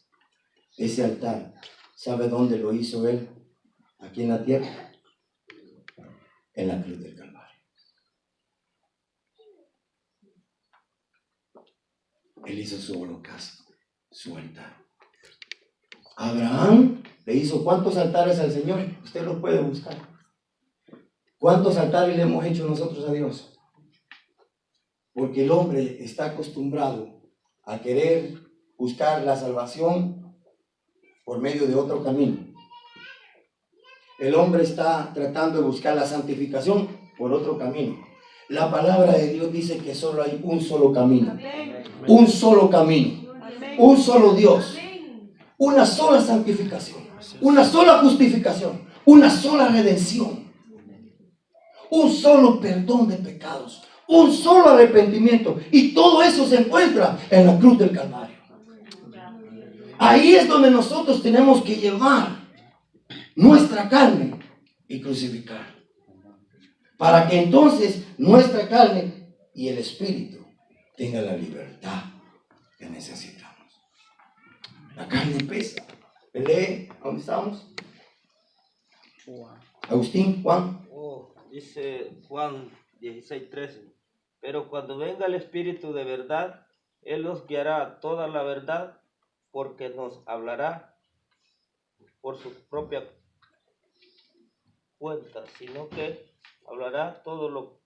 Ese altar, ¿sabe dónde lo hizo él? Aquí en la tierra, en la cruz del Calvario. Él hizo su holocausto, su altar. Abraham le hizo ¿cuántos altares al Señor? Usted los puede buscar. ¿Cuántos altares le hemos hecho nosotros a Dios? Porque el hombre está acostumbrado a querer buscar la salvación por medio de otro camino. El hombre está tratando de buscar la santificación por otro camino. La palabra de Dios dice que solo hay un solo camino. Amén. Un solo camino. Amén. Un solo Dios. Una sola santificación. Una sola justificación. Una sola redención. Un solo perdón de pecados. Un solo arrepentimiento. Y todo eso se encuentra en la cruz del Calvario. Ahí es donde nosotros tenemos que llevar nuestra carne y crucificar. para que entonces nuestra carne y el espíritu tengan la libertad que necesitamos. La carne pesa. Lee, ¿dónde estamos? Agustín, Juan. Dice Juan 16:13. Pero cuando venga el Espíritu de verdad, Él os guiará a toda la verdad, porque nos hablará por su propia cuenta, sino que hablará todo lo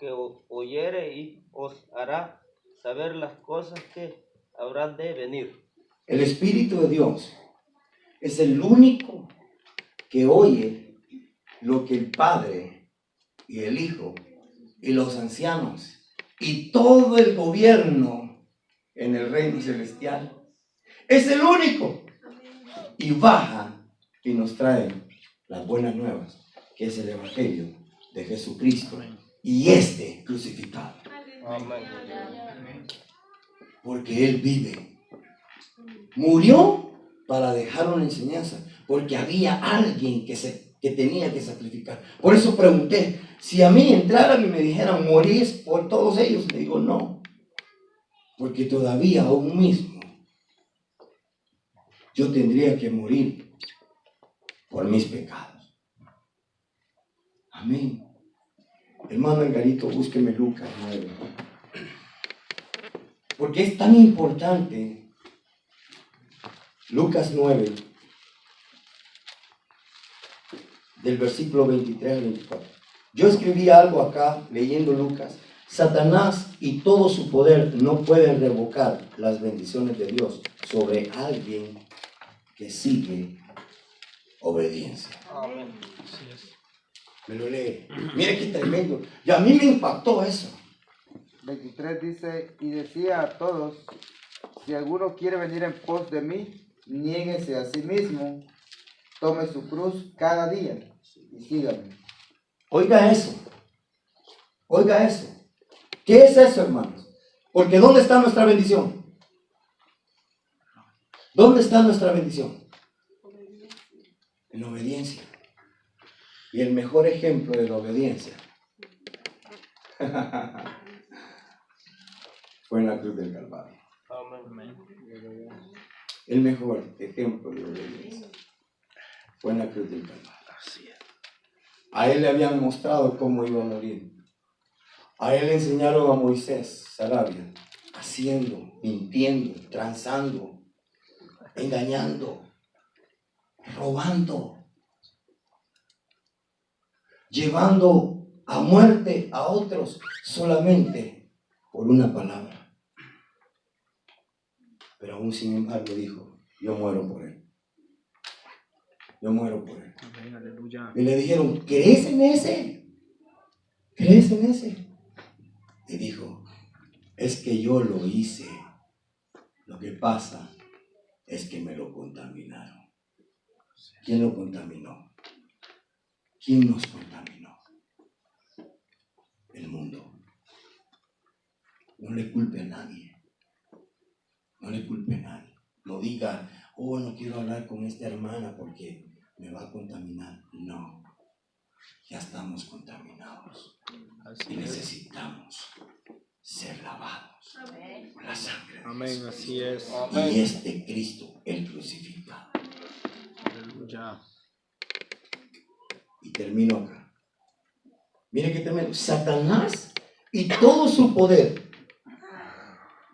que oyere y os hará saber las cosas que habrán de venir. El Espíritu de Dios es el único que oye lo que el Padre y el Hijo y los ancianos y todo el gobierno en el reino celestial. Es el único. Y baja y nos trae las buenas nuevas, que es el Evangelio de Jesucristo y este crucificado. Amén. Porque Él vive. Murió para dejar una enseñanza, porque había alguien que tenía que sacrificar. Por eso pregunté, si a mí entraran y me dijeran, morís por todos ellos, le digo no, porque todavía aún mismo yo tendría que morir por mis pecados. Amén. Hermano Edgarito, búsqueme Lucas 9. Porque es tan importante. Lucas 9, del versículo 23 al 24. Yo escribí algo acá, leyendo Lucas. Satanás y todo su poder no pueden revocar las bendiciones de Dios sobre alguien que sigue obediencia. Amén. Así es. Me lo lee. Mire qué tremendo. Y a mí me impactó eso. 23 dice, y decía a todos, si alguno quiere venir en pos de mí, niéguese a sí mismo, tome su cruz cada día y sígame. Oiga eso. Oiga eso. ¿Qué es eso, hermanos? Porque ¿dónde está nuestra bendición? ¿Dónde está nuestra bendición? En la obediencia. Y el mejor ejemplo de la obediencia fue en la cruz del Calvario. Amén. El mejor ejemplo de obediencia fue en la cruz del Calvario. Así es. A él le habían mostrado cómo iba a morir. A él le enseñaron a Moisés, Sarabia, haciendo, mintiendo, transando, engañando, robando, llevando a muerte a otros solamente por una palabra. Pero aún sin embargo dijo, yo muero por él. Yo muero por él. Amén, aleluya. Y le dijeron, ¿crees en ese? ¿Crees en ese? Y dijo, es que yo lo hice. Lo que pasa es que me lo contaminaron. ¿Quién lo contaminó? ¿Quién nos contaminó? El mundo. No le culpe a nadie. No le culpe a nadie. No diga, oh, no quiero hablar con esta hermana porque me va a contaminar. No. Ya estamos contaminados. Así Y es. necesitamos ser lavados por la sangre de Amén, Jesús. así es. Y este Cristo, el crucificado. Aleluya. Y termino acá. Mire que tremendo. Satanás y todo su poder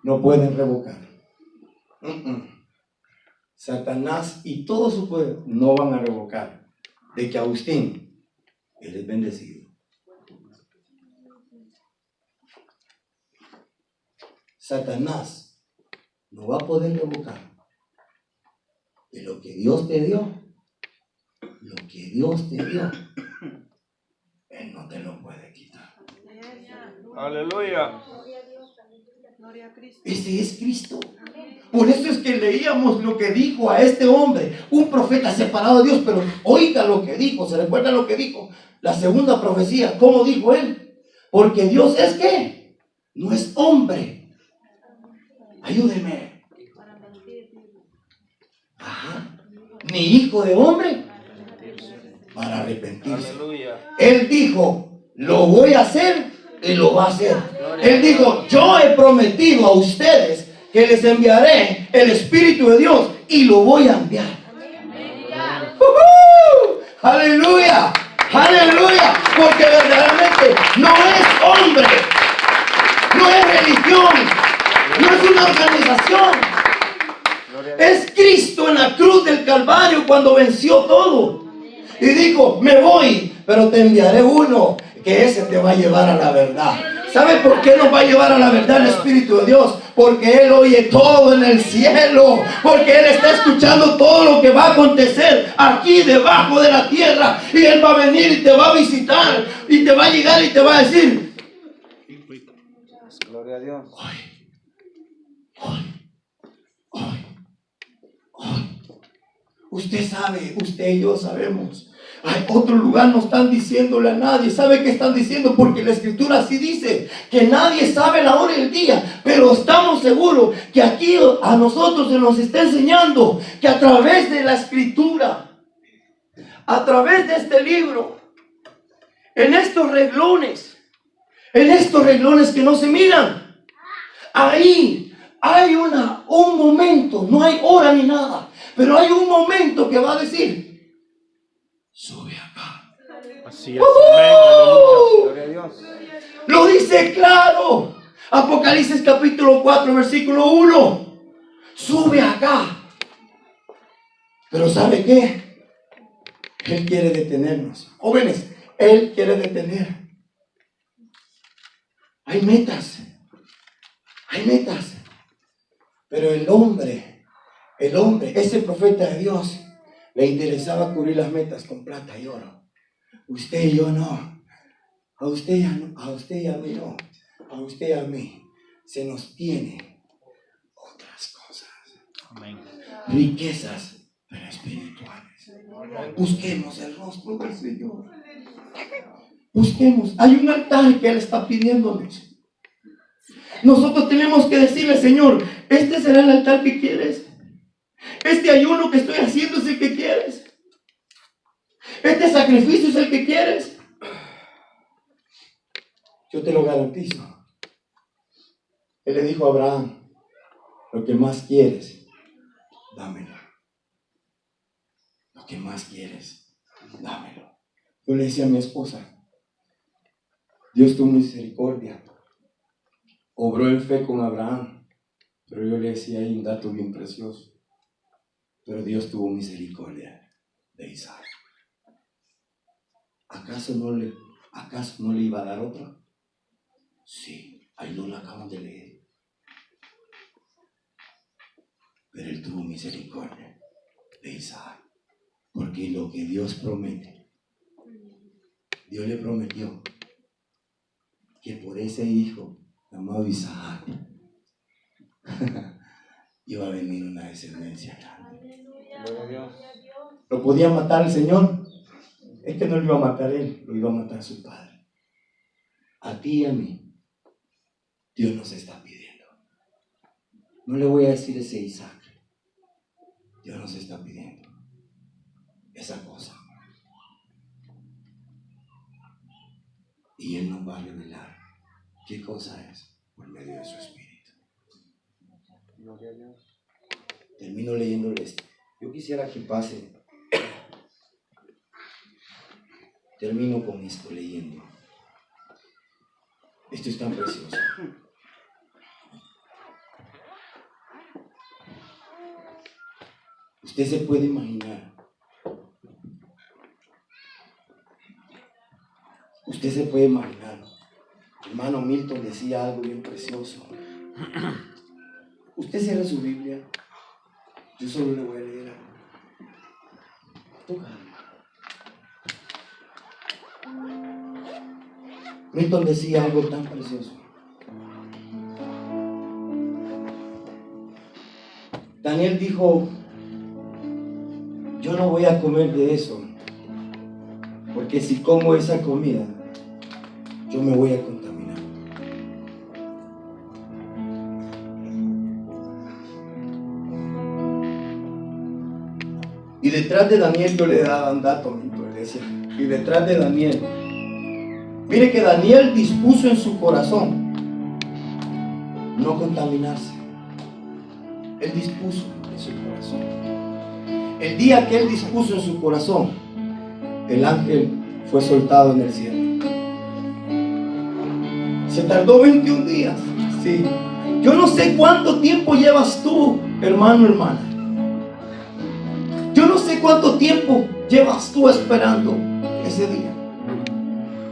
no pueden revocar. Satanás y todo su poder no van a revocar de que Agustín, él es bendecido. Satanás no va a poder revocar de lo que Dios te dio. Lo que Dios te dio, Él no te lo puede quitar. Aleluya. Ese es Cristo. Por eso es que leíamos lo que dijo a este hombre, un profeta separado de Dios, pero oiga lo que dijo, ¿se recuerda lo que dijo? La segunda profecía, ¿cómo dijo él? Porque Dios es ¿qué? No es hombre. Ayúdeme. Ajá. Ni hijo de hombre para arrepentirse. Aleluya. Él dijo, lo voy a hacer y lo va a hacer. Él dijo, yo he prometido a ustedes que les enviaré el Espíritu de Dios y lo voy a enviar. Aleluya, aleluya, porque verdaderamente no es hombre, no es religión, no es una organización, es Cristo en la cruz del Calvario cuando venció todo y dijo, me voy, pero te enviaré uno que ese te va a llevar a la verdad. ¿Sabe por qué nos va a llevar a la verdad el Espíritu de Dios? Porque Él oye todo en el cielo. Porque Él está escuchando todo lo que va a acontecer aquí debajo de la tierra. Y Él va a venir y te va a visitar. Y te va a llegar y te va a decir, Gloria a Dios. hoy. Usted sabe, usted y yo sabemos. Hay otro lugar no están diciéndole a nadie. ¿Sabe qué están diciendo? Porque la Escritura sí dice que nadie sabe la hora y el día. Pero estamos seguros que aquí a nosotros se nos está enseñando que a través de la Escritura, a través de este libro, en estos renglones que no se miran, ahí hay un momento, no hay hora ni nada, pero hay un momento que va a decir, sube acá. Así es. Amén. Gloria a Dios. Lo dice claro. Apocalipsis capítulo 4, versículo 1. Sube acá. Pero ¿sabe qué? Él quiere detenernos. Jóvenes, Él quiere detener. Hay metas. Hay metas. Pero el hombre, ese profeta de Dios, le interesaba cubrir las metas con plata y oro. Usted y yo no. A usted y a mí no. A usted y a mí se nos tiene otras cosas. Amén. Riquezas, pero espirituales. Busquemos el rostro del Señor. Busquemos. Hay un altar que Él está pidiéndonos. Nosotros tenemos que decirle, Señor, ¿este será el altar que quieres? ¿Este ayuno que estoy haciendo es el que quieres? ¿Este sacrificio es el que quieres? Yo te lo garantizo. Él le dijo a Abraham, lo que más quieres, dámelo. Lo que más quieres, dámelo. Yo le decía a mi esposa, Dios tuvo misericordia. Obró en fe con Abraham. Pero yo le decía ahí un dato bien precioso. Pero Dios tuvo misericordia de Isaac. ¿Acaso no le iba a dar otra? Sí, ahí no la acaban de leer. Pero Él tuvo misericordia de Isaac. Porque lo que Dios promete, Dios le prometió que por ese hijo llamado Isaac iba a venir una descendencia grande. Gloria a Dios. ¿Lo podía matar el Señor? Es que no lo iba a matar él, lo iba a matar su padre. A ti y a mí, Dios nos está pidiendo. No le voy a decir ese Isaac. Dios nos está pidiendo esa cosa. Y Él nos va a revelar qué cosa es por medio de su Espíritu. Gloria a Dios. Termino leyéndoles. Yo quisiera que pase. Termino con esto leyendo. Esto es tan precioso. Usted se puede imaginar. Usted se puede imaginar. Hermano Milton decía algo bien precioso. Usted cierra su Biblia. Yo solo le voy a leer algo. Toca. Milton decía algo tan precioso. Daniel dijo, yo no voy a comer de eso, porque si como esa comida, yo me voy a contaminar. Y detrás de Daniel yo le daba un dato a mi iglesia. Y detrás de Daniel Mire que Daniel dispuso en su corazón no contaminarse. Él dispuso en su corazón. El día que él dispuso en su corazón, el ángel fue soltado en el cielo. Se tardó 21 días. Sí. Yo no sé cuánto tiempo llevas tú, hermano, hermana. Yo no sé cuánto tiempo llevas tú esperando ese día.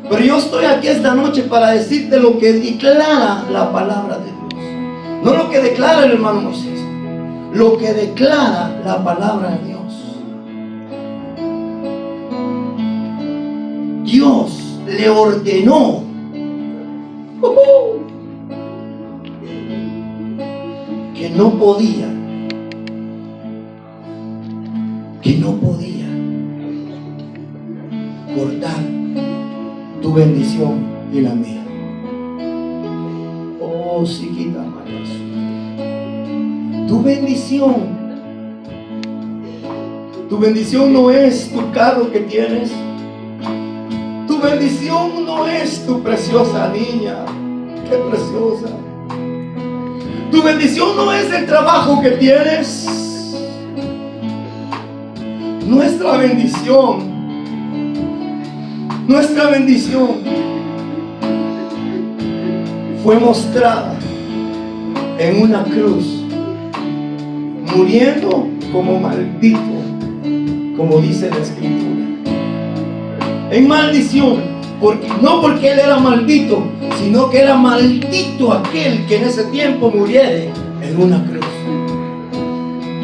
Pero yo estoy aquí esta noche para decirte lo que declara la palabra de Dios. No lo que declara el hermano Moisés, lo que declara la palabra de Dios. Dios le ordenó que no podía cortar tu bendición y la mía. Oh, chiquita María, tu bendición no es tu carro que tienes. Tu bendición no es tu preciosa niña. Qué preciosa. Tu bendición no es el trabajo que tienes. Nuestra bendición fue mostrada en una cruz, muriendo como maldito, como dice la Escritura. En maldición, no porque él era maldito, sino que era maldito aquel que en ese tiempo muriere en una cruz.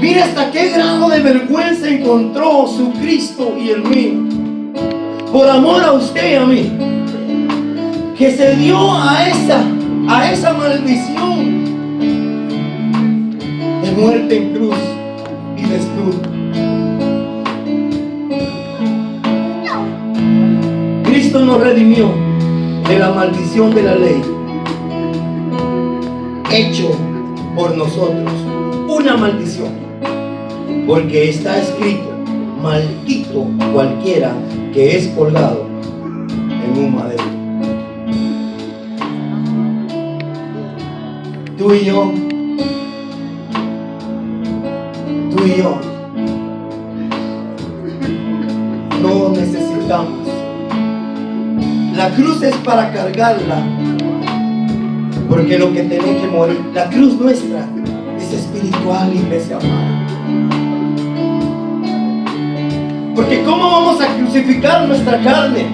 Mira hasta qué grado de vergüenza encontró su Cristo y el mío, por amor a usted y a mí, que se dio a esa maldición de muerte en cruz y desnudo. Cristo nos redimió de la maldición de la ley, hecho por nosotros una maldición, porque está escrito: maldito cualquiera que es colgado en un madero. Tú y yo no necesitamos. La cruz es para cargarla, porque lo que tiene que morir, la cruz nuestra es espiritual, iglesia amada. Porque ¿cómo vamos a crucificar nuestra carne?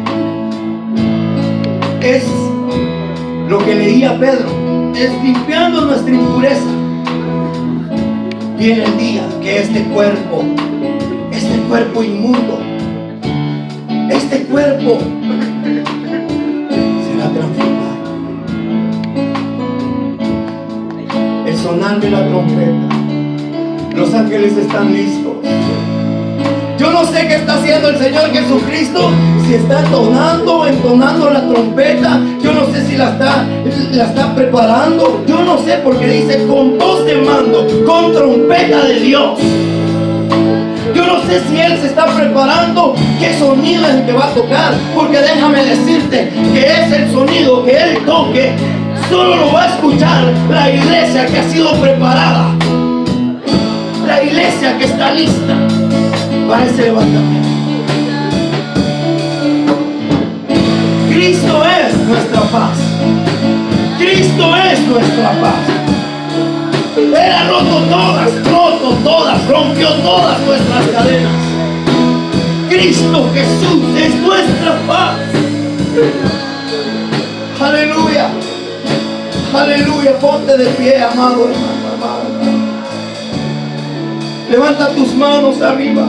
Es lo que leía Pedro, es limpiando nuestra impureza. Viene el día que este cuerpo inmundo, este cuerpo será transformado. El sonar de la trompeta, los ángeles están listos. Yo no sé qué está haciendo el Señor Jesucristo, si está entonando la trompeta. Yo no sé si la está preparando. Yo no sé, porque dice con voz de mando, con trompeta de Dios. Yo no sé si Él se está preparando, qué sonido es el que va a tocar, porque déjame decirte que es el sonido que Él toque, solo lo va a escuchar la iglesia que ha sido preparada, la iglesia que está lista para ese levantamiento. Cristo es nuestra paz. Cristo es nuestra paz. Él ha roto todas, rompió todas nuestras cadenas. Cristo Jesús es nuestra paz. Aleluya. Aleluya. Ponte de pie, amado hermano, amado. Levanta tus manos arriba.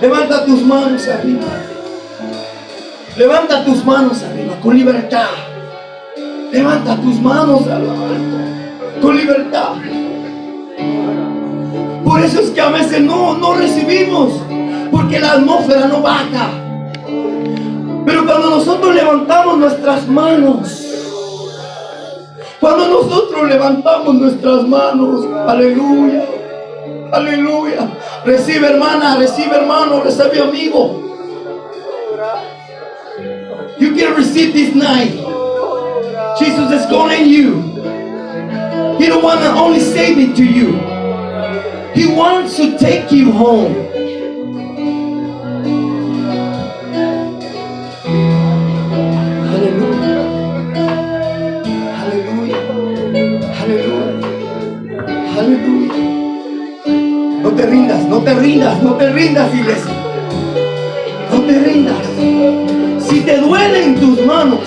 Levanta tus manos arriba. Levanta tus manos arriba con libertad. Levanta tus manos al alto con libertad. Por eso es que a veces no recibimos, porque la atmósfera no baja. Pero cuando nosotros levantamos nuestras manos, aleluya, aleluya. Recibe, hermana, recibe, hermano, recibe, amigo. get received this night. Jesus is calling you. He don't want to only save it to you. He wants to take you home. Hallelujah. Hallelujah. Hallelujah. Hallelujah. No te rindas, no te rindas, no te rindas, iglesia. No te rindas. Si te duelen tus manos,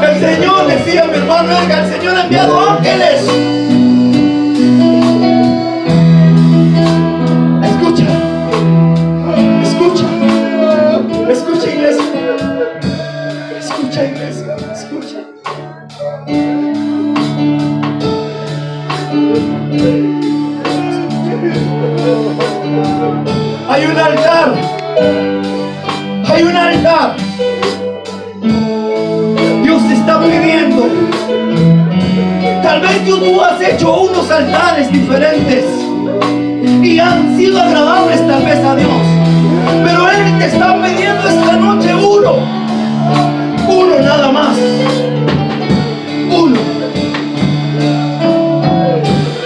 el Señor, decía mi hermano Edgar, el Señor ha enviado ángeles. Escucha, escucha, escucha, iglesia. Escucha, iglesia, escucha. Hay un altar. Hay un altar. Dios te está pidiendo. Tal vez tú has hecho unos altares diferentes y han sido agradables tal vez a Dios. Pero Él te está pidiendo esta noche uno. Uno nada más. Uno.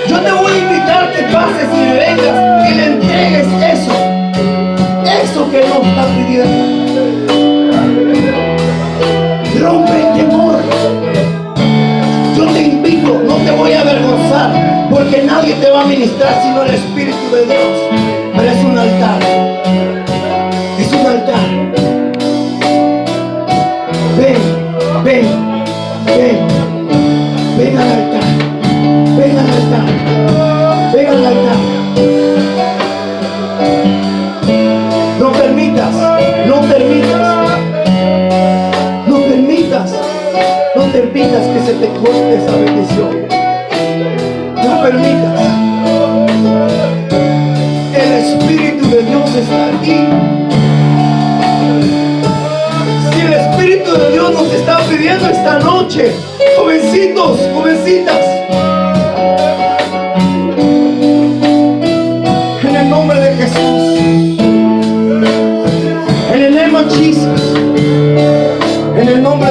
Yo te voy a invitar que pases y le vengas y le entregues eso. Eso que nos está pidiendo. Rompe el temor. Yo te invito, no te voy a avergonzar, porque nadie te va a ministrar sino el Espíritu de Dios. Pero es un altar. Es un altar. Ven, ven, ven. Ven al altar. Ven al altar. Ven al altar. No permitas, no permitas. No permitas que se te corte esa bendición. No permitas. El Espíritu de Dios está aquí. Si el Espíritu de Dios nos está pidiendo esta noche, jovencitos, jovencitas, en el nombre de Jesús, en el name of Jesus, en el nombre